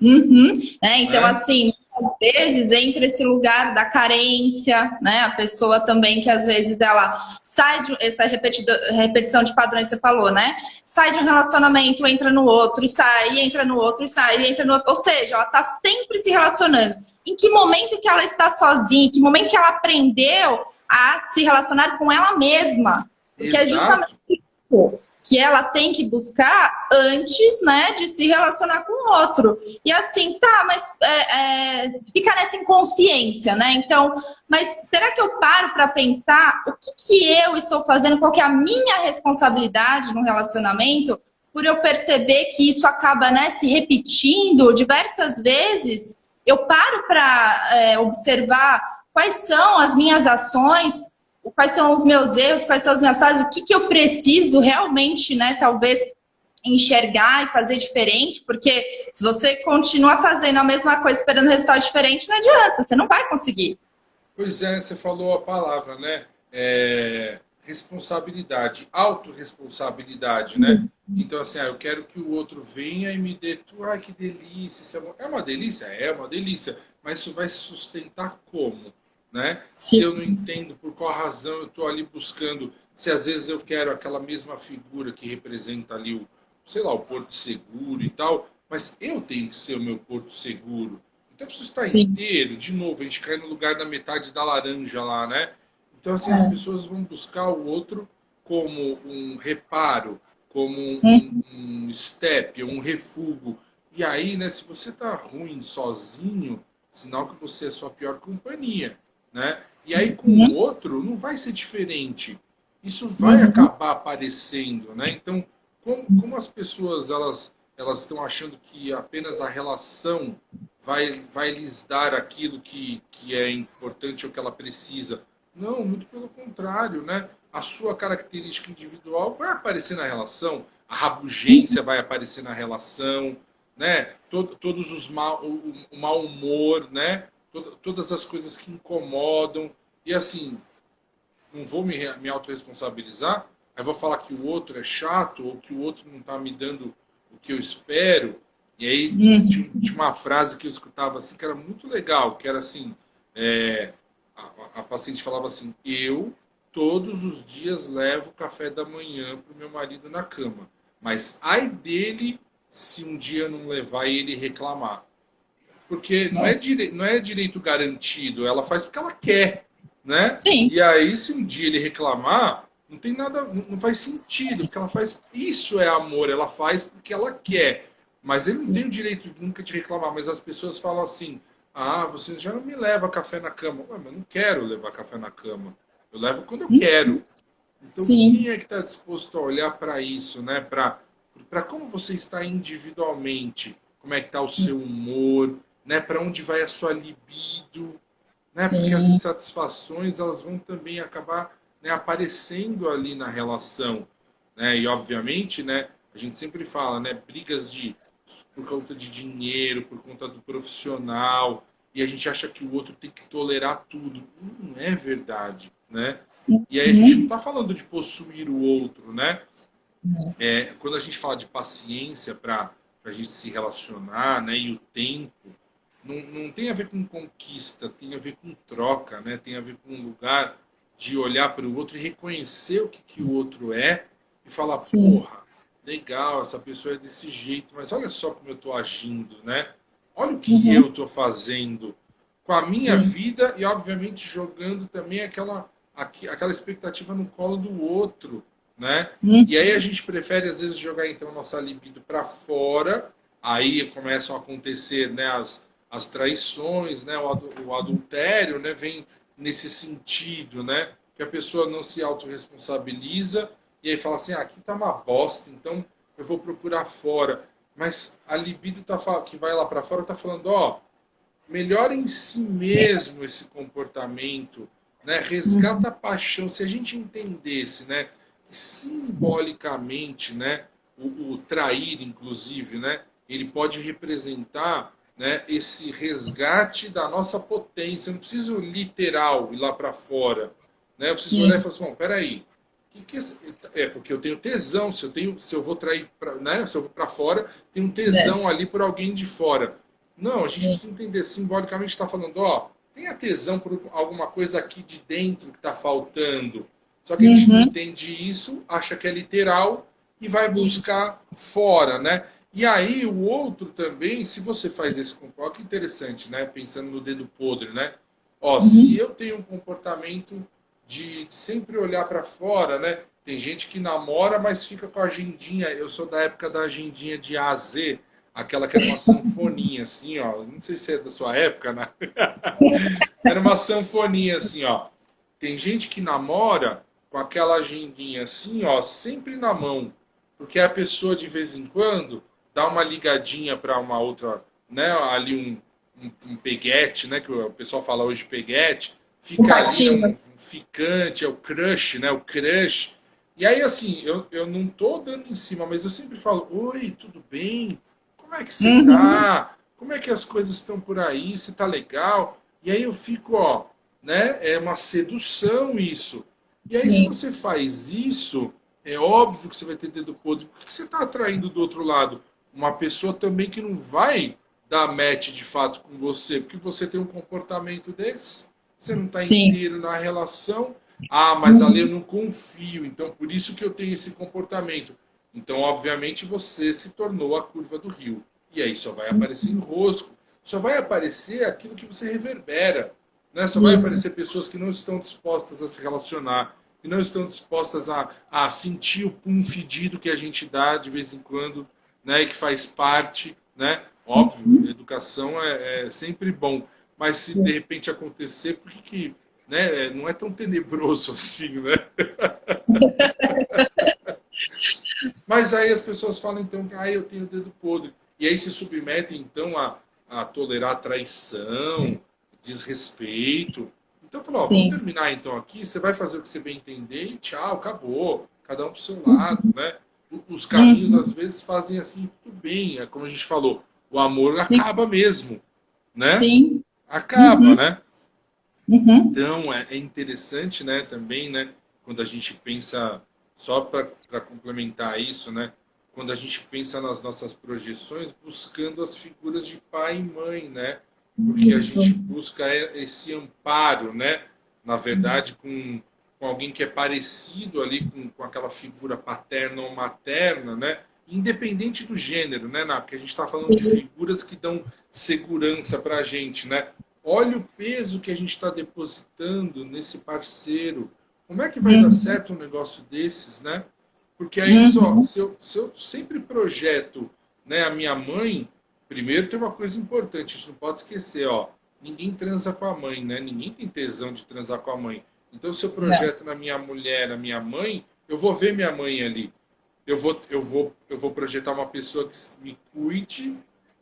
Então, Né? assim, às vezes entra esse lugar da carência, né? A pessoa também que às vezes ela sai de essa repetição de padrões que você falou, né? Sai de um relacionamento, entra no outro, e sai, entra no outro, e sai, entra no outro. Ou seja, ela tá sempre se relacionando. Em que momento que ela está sozinha? Em que momento que ela aprendeu a se relacionar com ela mesma? Porque é justamente Exato. isso que ela tem que buscar antes, né, de se relacionar com o outro. E assim, tá, mas fica nessa inconsciência, né? Então, mas será que eu paro para pensar o que eu estou fazendo, qual que é a minha responsabilidade no relacionamento, por eu perceber que isso acaba, né, se repetindo diversas vezes? Eu paro para observar quais são as minhas ações, quais são os meus erros, quais são as minhas falhas, o que eu preciso realmente, né, talvez enxergar e fazer diferente, porque se você continua fazendo a mesma coisa esperando resultado diferente, não adianta, você não vai conseguir. Pois é, você falou a palavra, né? Responsabilidade, autorresponsabilidade, né? Então, assim, eu quero que o outro venha e me dê tudo. Ai, que delícia! Isso é uma delícia? É uma delícia. Mas isso vai se sustentar como? Né? Se eu Sim, não entendo por qual razão eu estou ali buscando, se às vezes eu quero aquela mesma figura que representa ali o, sei lá, o porto seguro e tal, mas eu tenho que ser o meu porto seguro. Então eu preciso estar sim. inteiro. De novo, a gente cai no lugar da metade da laranja lá, né? Então, assim, as pessoas vão buscar o outro como um reparo, como um step, um refúgio. E aí, né, se você tá ruim sozinho, sinal que você é sua pior companhia, né? E aí com o outro não vai ser diferente. Isso vai Uhum. acabar aparecendo, né? Então, como as pessoas elas estão achando que apenas a relação vai lhes dar aquilo que é importante ou que ela precisa? Não, muito pelo contrário, né? A sua característica individual vai aparecer na relação, a rabugência vai aparecer na relação, né? Todos os o mau humor, né? Todas as coisas que incomodam. E assim, não vou me autorresponsabilizar, aí vou falar que o outro é chato ou que o outro não está me dando o que eu espero. E aí tinha uma frase que eu escutava assim que era muito legal, que era assim, é, a paciente falava assim, eu todos os dias levo café da manhã para o meu marido na cama, mas ai dele se um dia não levar e ele reclamar. Porque Nossa. não é direito garantido, ela faz porque ela quer, né? Sim. E aí, se um dia ele reclamar, não tem nada, não faz sentido, porque ela faz. Isso é amor, ela faz porque ela quer. Mas ele não tem o direito nunca de reclamar. Mas as pessoas falam assim: ah, você já não me leva café na cama. Ué, mas eu não quero levar café na cama. Eu levo quando eu quero. Então, quem Sim. é que está disposto a olhar para isso, né? Para como você está individualmente, como é que está o seu humor, né? Para onde vai a sua libido, né? Porque as Sim. insatisfações elas vão também acabar, né, aparecendo ali na relação, né? E obviamente, né? A gente sempre fala, né? Brigas de por conta de dinheiro, por conta do profissional, e a gente acha que o outro tem que tolerar tudo. Não é verdade, né? E aí a gente não Uhum. está falando de possuir o outro, né? Quando a gente fala de paciência para a gente se relacionar, né? E o tempo, não tem a ver com conquista, tem a ver com troca, né? Tem a ver com um lugar de olhar para o outro e reconhecer o que o outro é e falar, Sim. porra, legal, essa pessoa é desse jeito, mas olha só como eu estou agindo, né? Olha o que Uhum. eu estou fazendo com a minha Sim. vida e, obviamente, jogando também aquela expectativa no colo do outro, né? E aí a Uhum. gente prefere, às vezes, jogar, então, a nossa libido para fora, aí começam a acontecer, né, as traições, né, o adultério, né, vem nesse sentido, né, que a pessoa não se autorresponsabiliza e aí fala assim, ah, aqui tá uma bosta, então eu vou procurar fora. Mas a libido que vai lá para fora tá falando, ó, melhora em si mesmo esse comportamento, né? Resgata a paixão. Se a gente entendesse, né, que simbolicamente, né, o trair, inclusive, né, ele pode representar, né, esse resgate da nossa potência. Eu não preciso literal ir lá para fora, né? Eu preciso olhar e Sim. falar assim, bom, peraí, porque eu tenho tesão, se eu vou trair, né, se eu vou para fora, tem um tesão Yes. ali por alguém de fora. Não, a gente Sim. precisa entender simbolicamente está falando, ó, tenha tesão por alguma coisa aqui de dentro que está faltando. Só que a gente não Uhum. entende isso, acha que é literal e vai Isso. buscar fora, né? E aí o outro também, se você faz esse comportamento, que interessante, né? Pensando no dedo podre, né? Ó, se Uhum. eu tenho um comportamento de sempre olhar para fora, né? Tem gente que namora, mas fica com a agendinha. Eu sou da época da agendinha de A a Z, aquela que era uma sanfoninha, assim, ó. Não sei se é da sua época, né? Era uma sanfoninha, assim, ó. Tem gente que namora com aquela agendinha assim, ó, sempre na mão. Porque a pessoa, de vez em quando, dá uma ligadinha para uma outra, né? Ali um peguete, né? Que o pessoal fala hoje peguete. Fica ali, é Tentativa. um ficante, é o crush, né? O crush. E aí, assim, eu não tô dando em cima, mas eu sempre falo: Oi, tudo bem? Como é que você Uhum. tá? Como é que as coisas estão por aí? Você tá legal? E aí eu fico, ó. né? É uma sedução isso. E aí, se Sim, você faz isso, é óbvio que você vai ter dedo podre. Por que você está atraindo do outro lado? Uma pessoa também que não vai dar match de fato com você, porque você tem um comportamento desse, você não está sim. inteiro na relação. Ah, mas ali eu não confio, então por isso que eu tenho esse comportamento. Então, obviamente, você se tornou a curva do rio. E aí só vai aparecer enrosco, só vai aparecer aquilo que você reverbera. Né? Só vai Isso. aparecer pessoas que não estão dispostas a se relacionar, que não estão dispostas a sentir o pum fedido que a gente dá de vez em quando, né? E que faz parte, né? Óbvio, educação é sempre bom, mas se de repente acontecer, por que né? Não é tão tenebroso assim, né? Mas aí as pessoas falam então que eu tenho dedo podre. E aí se submetem então a tolerar traição, desrespeito. Então falou, ó, vamos Sim. terminar então aqui, você vai fazer o que você bem entender e tchau, acabou. Cada um pro seu lado, né? Os caminhos Uhum. às vezes fazem assim tudo bem, é como a gente falou, o amor Sim. acaba mesmo, né? Sim. Acaba, Uhum. né? Uhum. Então, é interessante, né, também, né, quando a gente pensa, só para complementar isso, né, quando a gente pensa nas nossas projeções, buscando as figuras de pai e mãe, né, porque a Isso. gente busca esse amparo, né, na verdade, com alguém que é parecido ali com aquela figura paterna ou materna, né, independente do gênero, né, porque a gente está falando de figuras que dão segurança para a gente, né, olha o peso que a gente está depositando nesse parceiro. Como é que vai dar Uhum. certo um negócio desses, né? Porque aí só, Uhum. se eu sempre projeto, né, a minha mãe, primeiro tem uma coisa importante, a gente não pode esquecer, ó, ninguém transa com a mãe, né? Ninguém tem tesão de transar com a mãe. Então, se eu Não. projeto na minha mulher, na minha mãe, eu vou ver minha mãe ali. Eu vou projetar uma pessoa que me cuide,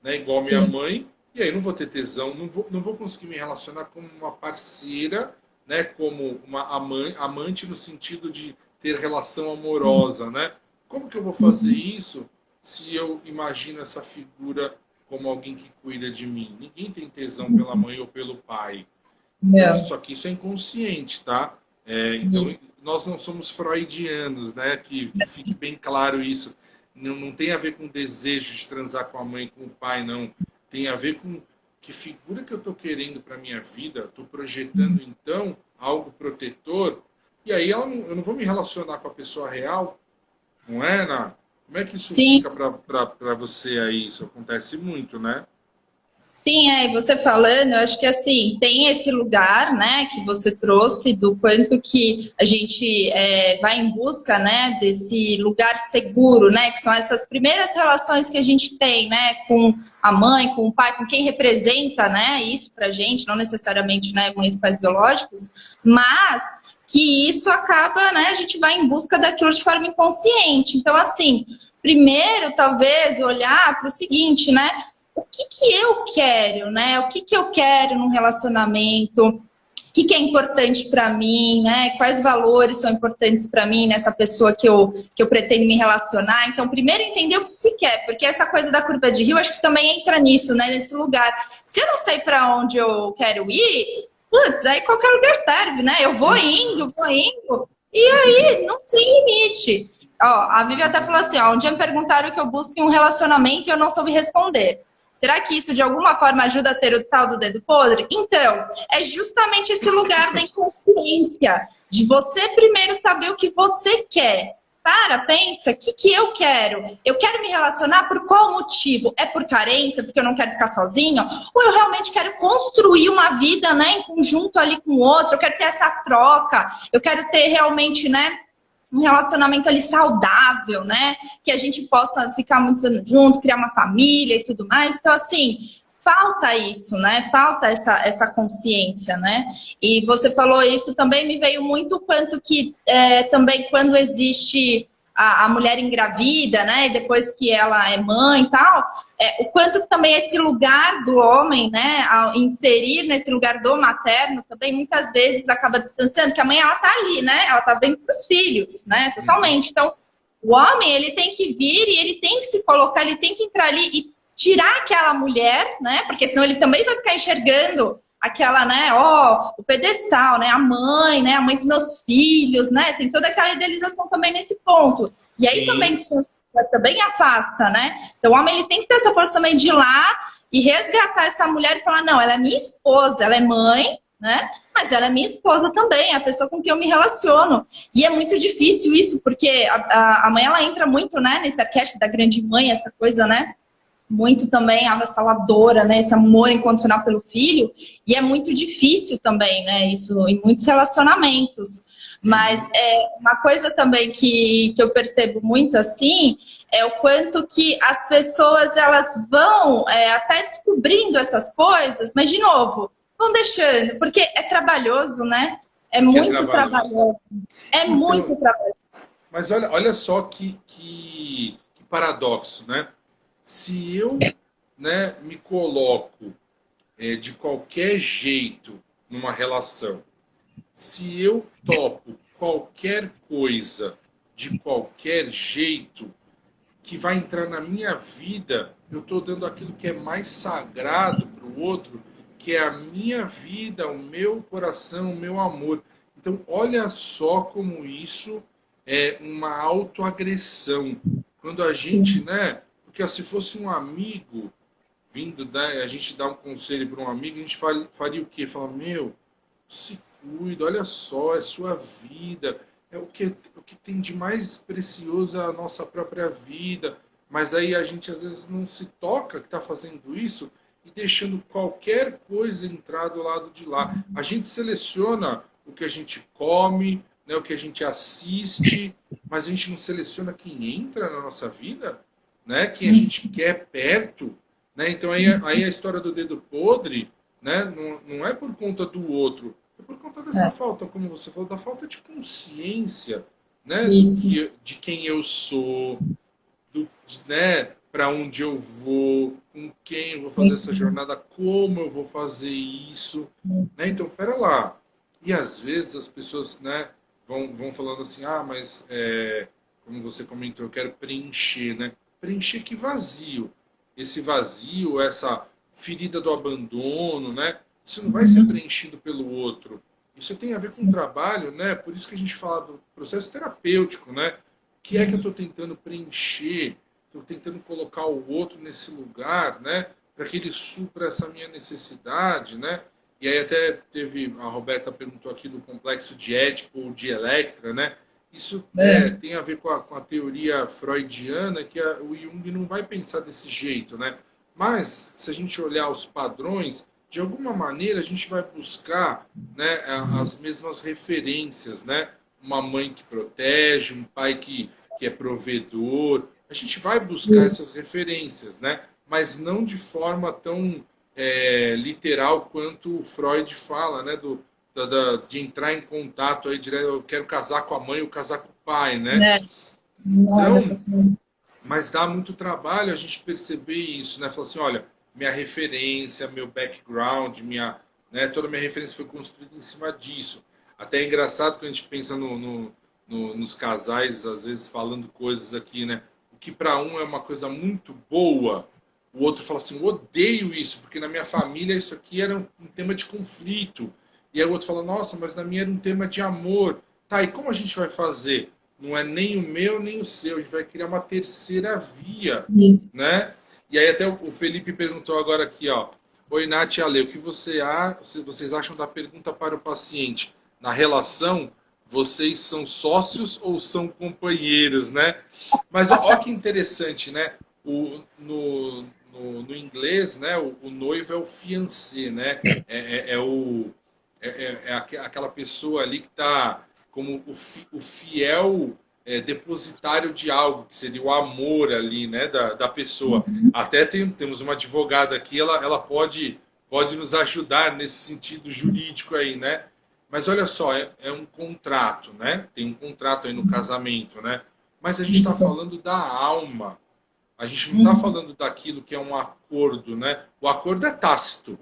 né, igual minha Sim. mãe, e aí não vou ter tesão, não vou conseguir me relacionar como uma parceira, né, como uma amante no sentido de ter relação amorosa, né? Como que eu vou fazer isso se eu imagino essa figura como alguém que cuida de mim? Ninguém tem tesão pela mãe ou pelo pai. Então, Não. só que isso é inconsciente, tá? Então, nós não somos freudianos, né? Que fique bem claro isso. Não tem a ver com desejo de transar com a mãe, com o pai, não. Tem a ver com que figura que eu estou querendo para minha vida. Estou projetando, então, algo protetor. E aí eu não vou me relacionar com a pessoa real, não é, Ana? Como é que isso Sim. fica para você aí? Isso acontece muito, né? Sim, e você falando, eu acho que assim, tem esse lugar, né, que você trouxe do quanto que a gente vai em busca, né, desse lugar seguro, né, que são essas primeiras relações que a gente tem, né, com a mãe, com o pai, com quem representa, né, isso pra gente, não necessariamente, né, mães e pais biológicos, mas que isso acaba, né, a gente vai em busca daquilo de forma inconsciente. Então, assim, primeiro, talvez, olhar para o seguinte, né, o que que eu quero, né? O que que eu quero num relacionamento? O que é importante para mim, né? Quais valores são importantes para mim nessa pessoa que eu pretendo me relacionar? Então, primeiro entender o que quer, porque essa coisa da curva de rio, acho que também entra nisso, né? Nesse lugar. Se eu não sei para onde eu quero ir, putz, aí qualquer lugar serve, né? Eu vou Exato. indo, e aí não tem limite. Ó, a Vivi até falou assim, ó, um dia me perguntaram o que eu busco em um relacionamento e eu não soube responder. Será que isso de alguma forma ajuda a ter o tal do dedo podre? Então, é justamente esse lugar da inconsciência, de você primeiro saber o que você quer. Para, pensa, o que, que eu quero? Eu quero me relacionar por qual motivo? É por carência, porque eu não quero ficar sozinha? Ou eu realmente quero construir uma vida, né, em conjunto ali com o outro? Eu quero ter essa troca, eu quero ter realmente, né, um relacionamento ali saudável, né? Que a gente possa ficar muitos anos juntos, criar uma família e tudo mais. Então, assim, falta isso, né? Falta essa consciência, né? E você falou isso, também me veio muito quanto que também quando existe a mulher engravida, né? E depois que ela é mãe e tal, o quanto também esse lugar do homem, né? Ao inserir nesse lugar do materno, também muitas vezes acaba distanciando, que a mãe ela tá ali, né? Ela tá bem para os filhos, né? Uhum. Totalmente. Então, o homem ele tem que vir e ele tem que se colocar, ele tem que entrar ali e tirar aquela mulher, né? Porque senão ele também vai ficar enxergando aquela, né, ó, o pedestal, né, a mãe dos meus filhos, né, tem toda aquela idealização também nesse ponto. E aí também Sim, também afasta, né? Então o homem ele tem que ter essa força também de ir lá e resgatar essa mulher e falar, não, ela é minha esposa, ela é mãe, né? Mas ela é minha esposa também, é a pessoa com quem eu me relaciono. E é muito difícil isso, porque a mãe ela entra muito, né, nesse arquétipo da grande mãe, essa coisa, né? Muito também avassaladora, né? Esse amor incondicional pelo filho. E é muito difícil também, né? Isso em muitos relacionamentos. Mas uhum, uma coisa também que eu percebo muito assim é o quanto que as pessoas elas vão até descobrindo essas coisas, mas de novo, vão deixando, porque é trabalhoso, né? É que é muito trabalhoso. trabalhoso. É muito Então, trabalhoso. mas olha só que paradoxo, né? Se eu, né, me coloco de qualquer jeito numa relação, se eu topo qualquer coisa de qualquer jeito que vai entrar na minha vida, eu estou dando aquilo que é mais sagrado para o outro, que é a minha vida, o meu coração, o meu amor. Então, olha só como isso é uma autoagressão. Quando a gente, Sim. né? Porque ó, se fosse um amigo vindo, né, a gente dá um conselho para um amigo, a gente faria o quê? Falar, meu, se cuida, olha só, é sua vida, é o que tem de mais precioso a nossa própria vida. Mas aí a gente às vezes não se toca que está fazendo isso e deixando qualquer coisa entrar do lado de lá. A gente seleciona o que a gente come, né, o que a gente assiste, mas a gente não seleciona quem entra na nossa vida, né, quem a gente quer perto. Né? Então aí a história do dedo podre, né? Não é por conta do outro, é por conta dessa É, falta, como você falou, da falta de consciência, né? isso. De quem eu sou, né? Para onde eu vou, com quem eu vou fazer essa jornada, como eu vou fazer isso, né? Então, pera lá. E às vezes as pessoas, né? Vão falando assim, ah, mas como você comentou, eu quero preencher, né? Preencher que vazio. Esse vazio, essa ferida do abandono, né? Isso não vai ser preenchido pelo outro. Isso tem a ver com o trabalho, né? Por isso que a gente fala do processo terapêutico, né? O que é que eu estou tentando preencher? Estou tentando colocar o outro nesse lugar, né? Para que ele supra essa minha necessidade, né? E aí até teve, a Roberta perguntou aqui do complexo de Édipo ou de Electra, né? Isso tem a ver com a teoria freudiana, que o Jung não vai pensar desse jeito, né? Mas, se a gente olhar os padrões, de alguma maneira a gente vai buscar, né, as mesmas referências, né? Uma mãe que protege, um pai que é provedor. A gente vai buscar essas referências, né? Mas não de forma tão literal quanto o Freud fala, né? De entrar em contato aí direto, eu quero casar com a mãe ou casar com o pai, né? É, olha, Então, mas dá muito trabalho a gente perceber isso, né? Falar assim, olha, minha referência, meu background, né, toda a minha referência foi construída em cima disso. Até é engraçado quando a gente pensa nos casais, às vezes falando coisas aqui, né? O que para um é uma coisa muito boa, o outro fala assim, eu odeio isso, porque na minha família isso aqui era um tema de conflito. E aí o outro fala, nossa, mas na minha era um tema de amor. Tá, e como a gente vai fazer? Não é nem o meu nem o seu, a gente vai criar uma terceira via, né? E aí até o Felipe perguntou agora aqui, ó. Oi, Nath e Ale, o que vocês acham da pergunta para o paciente? Na relação, vocês são sócios ou são companheiros, né? Mas ó que interessante, né? No inglês, né? O noivo é o fiancé, né? Aquela pessoa ali que está como o fiel depositário de algo, que seria o amor ali, né, da pessoa. Até temos uma advogada aqui, ela pode nos ajudar nesse sentido jurídico aí, né? Mas olha só, é um contrato, né? Tem um contrato aí no casamento, né? Mas a gente está isso. falando da alma. A gente não está falando daquilo que é um acordo, né? O acordo é tácito,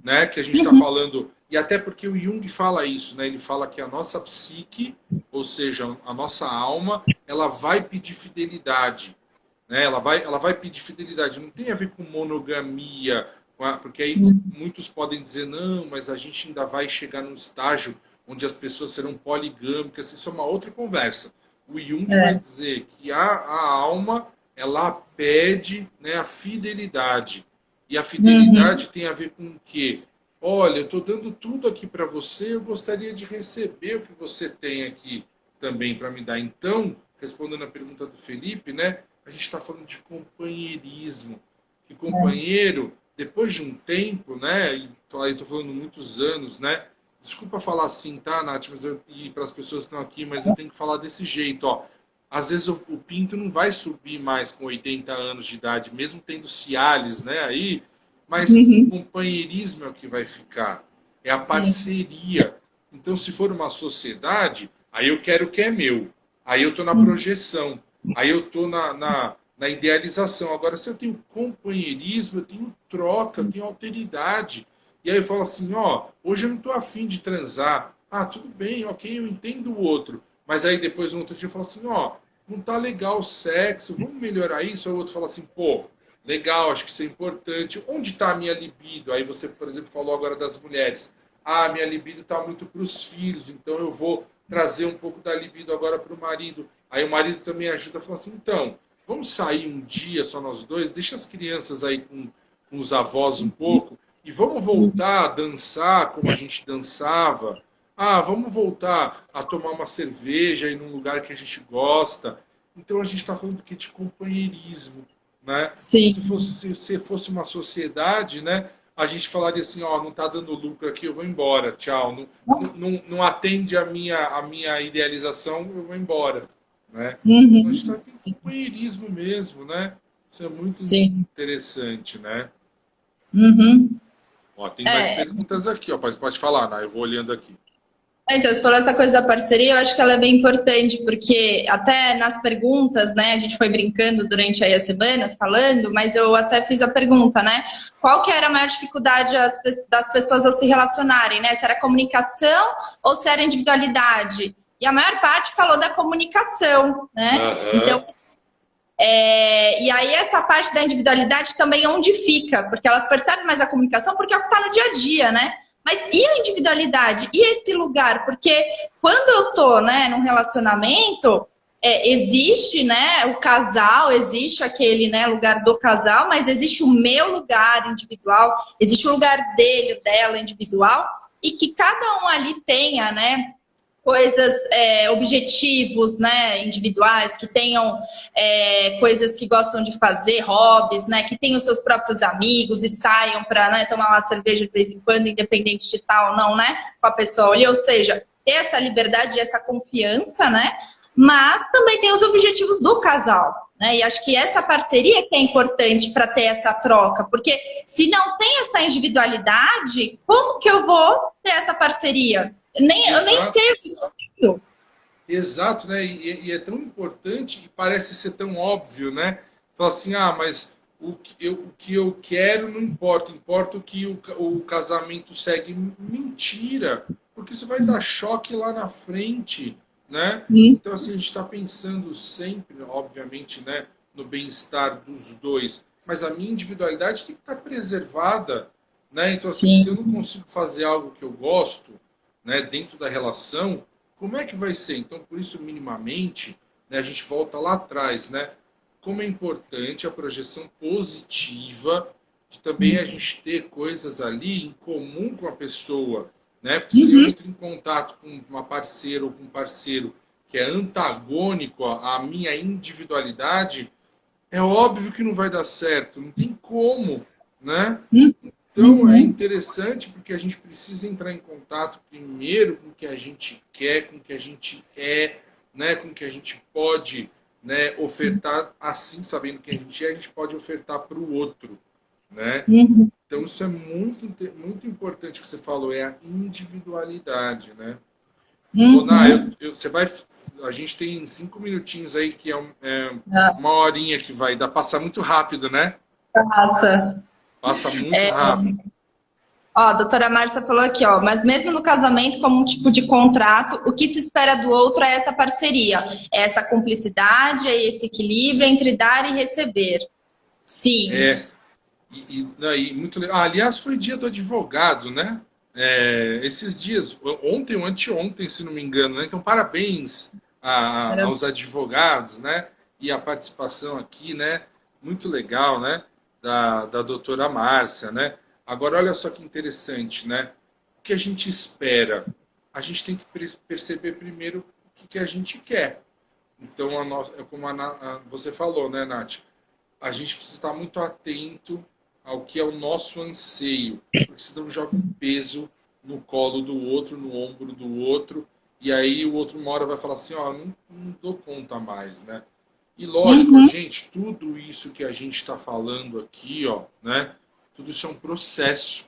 né? Que a gente está falando, e até porque o Jung fala isso, né? Ele fala que a nossa psique, ou seja, a nossa alma, ela vai pedir fidelidade, né? Ela vai pedir fidelidade. Não tem a ver com monogamia, Porque aí muitos podem dizer, não, mas a gente ainda vai chegar num estágio onde as pessoas serão poligâmicas, isso é uma outra conversa. O Jung vai dizer que a alma, ela pede, né, a fidelidade. E a fidelidade tem a ver com o quê? Olha, eu estou dando tudo aqui para você, eu gostaria de receber o que você tem aqui também para me dar. Então, respondendo a pergunta do Felipe, né, a gente está falando de companheirismo. Que companheiro, depois de um tempo, né, e aí estou falando muitos anos, né, desculpa falar assim, tá, Nath, mas e para as pessoas que estão aqui, mas eu tenho que falar desse jeito, ó. Às vezes o pinto não vai subir mais com 80 anos de idade, mesmo tendo Cialis, né, aí, mas o companheirismo é o que vai ficar, é a parceria. Então, se for uma sociedade, aí eu quero o que é meu, aí eu estou na projeção, aí eu estou na idealização. Agora, se eu tenho companheirismo, eu tenho troca, eu tenho alteridade. E aí eu falo assim, ó, hoje eu não estou afim de transar. Ah, tudo bem, ok, eu entendo o outro. Mas aí depois no outro dia eu falo assim, ó, não tá legal o sexo, vamos melhorar isso? Aí o outro fala assim, pô, legal, acho que isso é importante. Onde está a minha libido? Aí você, por exemplo, falou agora das mulheres. Ah, minha libido está muito para os filhos, então eu vou trazer um pouco da libido agora para o marido. Aí o marido também ajuda a falar assim, então, vamos sair um dia só nós dois, deixa as crianças aí com os avós um pouco, e vamos voltar a dançar como a gente dançava. Ah, vamos voltar a tomar uma cerveja em um lugar que a gente gosta. Então a gente está falando do que de companheirismo, né? Sim. Se fosse uma sociedade, né? A gente falaria assim, ó, não está dando lucro aqui, eu vou embora, tchau. Não atende a minha idealização, eu vou embora, né? Então a gente está em companheirismo mesmo, né? Isso é muito interessante, né? Ó, tem mais perguntas aqui, ó. Pode falar, né? Eu vou olhando aqui. Então, você falou essa coisa da parceria, eu acho que ela é bem importante, porque até nas perguntas, né, a gente foi brincando durante aí as semanas, falando, mas eu até fiz a pergunta, né, qual que era a maior dificuldade das pessoas ao se relacionarem, né, se era comunicação ou se era individualidade? E a maior parte falou da comunicação, né, então... e aí essa parte da individualidade também é onde fica, porque elas percebem mais a comunicação, porque é o que está no dia a dia, né? Mas e a individualidade? E esse lugar? Porque quando eu tô, né, num relacionamento, existe, né, o casal, existe aquele, né, lugar do casal, mas existe o meu lugar individual, existe o lugar dele, o dela individual, e que cada um ali tenha, né, coisas, objetivos, né, individuais, que tenham coisas que gostam de fazer, hobbies, né, que tenham seus próprios amigos e saiam para, né, tomar uma cerveja de vez em quando, independente de tal ou não, né, com a pessoa ali, ou seja, ter essa liberdade e essa confiança, né, mas também tem os objetivos do casal, né, e acho que essa parceria que é importante para ter essa troca, porque se não tem essa individualidade, como que eu vou ter essa parceria? Eu nem sei o que isso. Exato, né? E é tão importante e parece ser tão óbvio, né? Fala assim, ah, mas o que eu quero não importa, importa o que o casamento segue. Mentira, porque isso vai dar choque lá na frente, né? Então, assim, a gente está pensando sempre, obviamente, né, no bem-estar dos dois, mas a minha individualidade tem que estar preservada, né? Então, assim, se eu não consigo fazer algo que eu gosto, né, dentro da relação, como é que vai ser? Então, por isso, minimamente, né, a gente volta lá atrás, né? Como é importante a projeção positiva de também a gente ter coisas ali em comum com a pessoa, né? Porque se eu entro em contato com uma parceira ou com um parceiro que é antagônico à minha individualidade, é óbvio que não vai dar certo, não tem como, né? Então é interessante porque a gente precisa entrar em contato primeiro com o que a gente quer, com o que a gente é, né, com o que a gente pode, né, ofertar, assim, sabendo quem a gente é, a gente pode ofertar para o outro, né? Então isso é muito, muito importante que você falou, é a individualidade, né? Dona, a gente tem 5 minutinhos aí, que é uma horinha que vai dar, passar muito rápido, né? Passa. Passa muito rápido. Ó, a doutora Márcia falou aqui, ó, mas mesmo no casamento, como um tipo de contrato, o que se espera do outro é essa parceria, é essa cumplicidade, é esse equilíbrio entre dar e receber. Sim. E muito legal. Ah, aliás, foi dia do advogado, né? Esses dias, ontem ou anteontem, se não me engano, né? Então, parabéns Era aos advogados, né? E a participação aqui, né? Muito legal, né? Da doutora Márcia, né? Agora, olha só que interessante, né? O que a gente espera? A gente tem que perceber primeiro o que a gente quer. Então, é como você falou, né, Nath? A gente precisa estar muito atento ao que é o nosso anseio, porque senão joga um peso no colo do outro, no ombro do outro, e aí o outro uma hora vai falar assim, ó, não dou conta mais, né? E lógico, Uhum, gente, tudo isso que a gente está falando aqui, ó, né? Tudo isso é um processo,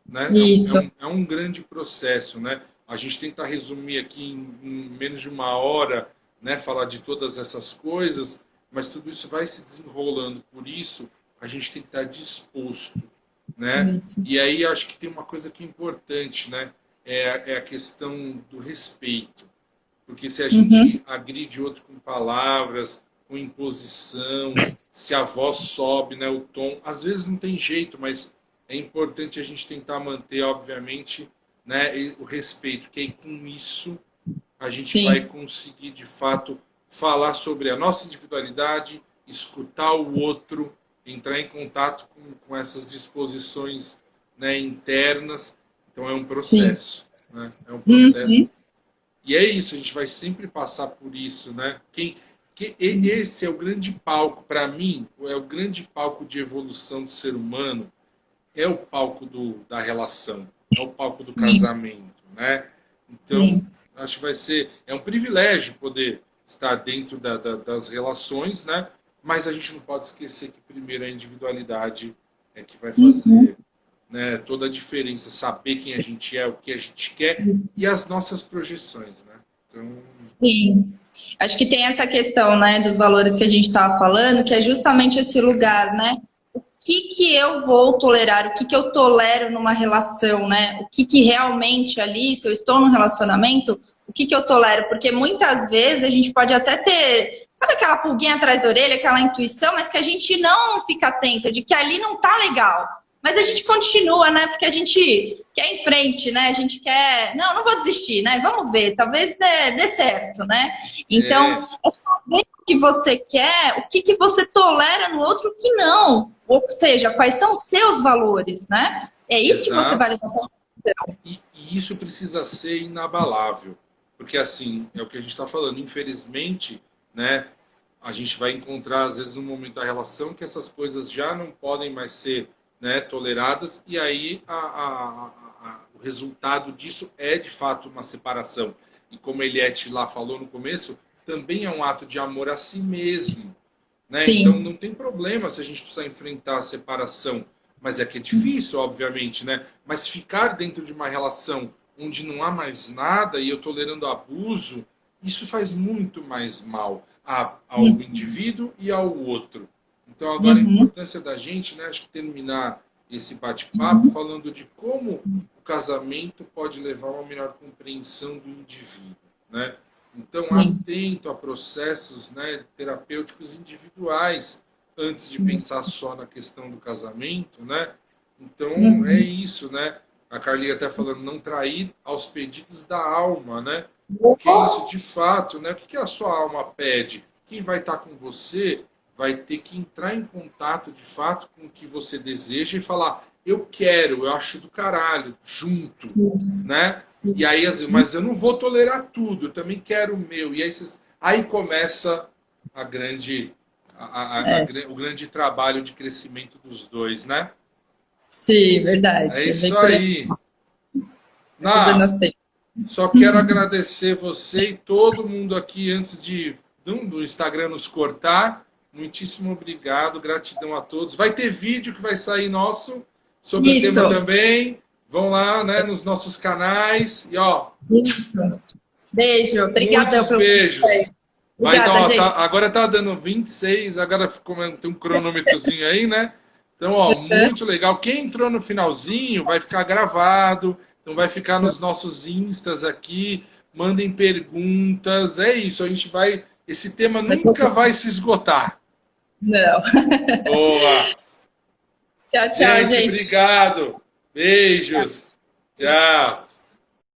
né? isso. É um grande processo, né? A gente tenta resumir aqui em menos de uma hora, né? Falar de todas essas coisas, mas tudo isso vai se desenrolando. Por isso, a gente tem que estar disposto, né? Isso. E aí acho que tem uma coisa que é importante, né? É a questão do respeito. Porque se a Uhum, gente agride outro com palavras, com imposição, se a voz sobe, né, o tom, às vezes não tem jeito, mas é importante a gente tentar manter, obviamente, né, o respeito, que aí com isso a gente vai sim, conseguir, de fato, falar sobre a nossa individualidade, escutar o outro, entrar em contato com essas disposições, né, internas. Então é um sim. processo, né? É um processo Uhum, e é isso, a gente vai sempre passar por isso, né? Esse é o grande palco, para mim, é o grande palco de evolução do ser humano, é o palco da relação, é o palco do sim, casamento, né? Então, sim. acho que é um privilégio poder estar dentro das relações, né? Mas a gente não pode esquecer que primeiro a individualidade é que vai Uhum. fazer, né, toda a diferença, saber quem a gente é, o que a gente quer e as nossas projeções, né? Então, Sim. Acho que tem essa questão, né, dos valores que a gente estava falando, que é justamente esse lugar, né? O que que eu vou tolerar, o que que eu tolero numa relação, né? O que que realmente ali, se eu estou num relacionamento, o que que eu tolero? Porque muitas vezes a gente pode até ter, sabe aquela pulguinha atrás da orelha, aquela intuição, mas que a gente não fica atenta de que ali não tá legal. Mas a gente continua, né? Porque a gente quer ir em frente, né? A gente quer, não, não vou desistir, né? Vamos ver, talvez dê certo, né? Então, é, é saber o que você quer, o que que você tolera no outro que não. Ou seja, quais são os seus valores, né? É isso que você vai exato. levar para consideração. E isso precisa ser inabalável, porque assim é o que a gente está falando. Infelizmente, né, a gente vai encontrar às vezes um momento da relação que essas coisas já não podem mais ser, né, toleradas e aí o resultado disso é de fato uma separação. E como Eliette lá falou no começo, também é um ato de amor a si mesmo, né? Então Sim. não tem problema se a gente precisar enfrentar a separação, mas é que é difícil, obviamente, né? Mas ficar dentro de uma relação onde não há mais nada e eu tolerando abuso, isso faz muito mais mal ao indivíduo e ao outro. Então agora a Uhum. importância da gente, né? Acho que terminar esse bate-papo falando de como o casamento pode levar a uma melhor compreensão do indivíduo, né? Então, Sim. atento a processos, né, terapêuticos individuais antes de pensar só na questão do casamento, né? Então, é Uhum. isso, né? A Carlinha até falando, não trair aos pedidos da alma, né? O que é isso Oh, de fato, né? O que a sua alma pede? Quem vai estar com você vai ter que entrar em contato de fato com o que você deseja e falar, eu quero, eu acho do caralho, junto, né? E aí, assim, mas eu não vou tolerar tudo, eu também quero o meu. E aí, aí começa a grande, o grande trabalho de crescimento dos dois, né? sim, É verdade. É isso bem por aí. aí. É sobre Na, nós tempos. só quero agradecer você e todo mundo aqui antes do Instagram nos cortar. Muitíssimo obrigado, gratidão a todos. Vai ter vídeo que vai sair nosso sobre o tema Isso. também. Vão lá, né, nos nossos canais. E ó, Isso. Beijo. Obrigadão muitos pelo feedback. beijos. Vai, então, Obrigada, ó, gente. agora tá dando 26, agora tem um cronômetrozinho aí, né? Então, ó, muito legal. Quem entrou no finalzinho vai ficar gravado, então vai ficar nos nossos instas aqui. Mandem perguntas. É isso, a gente vai. Esse tema Mas nunca vai se esgotar. não. Boa! Tchau, tchau, Gente, gente. obrigado. Beijos. Tchau.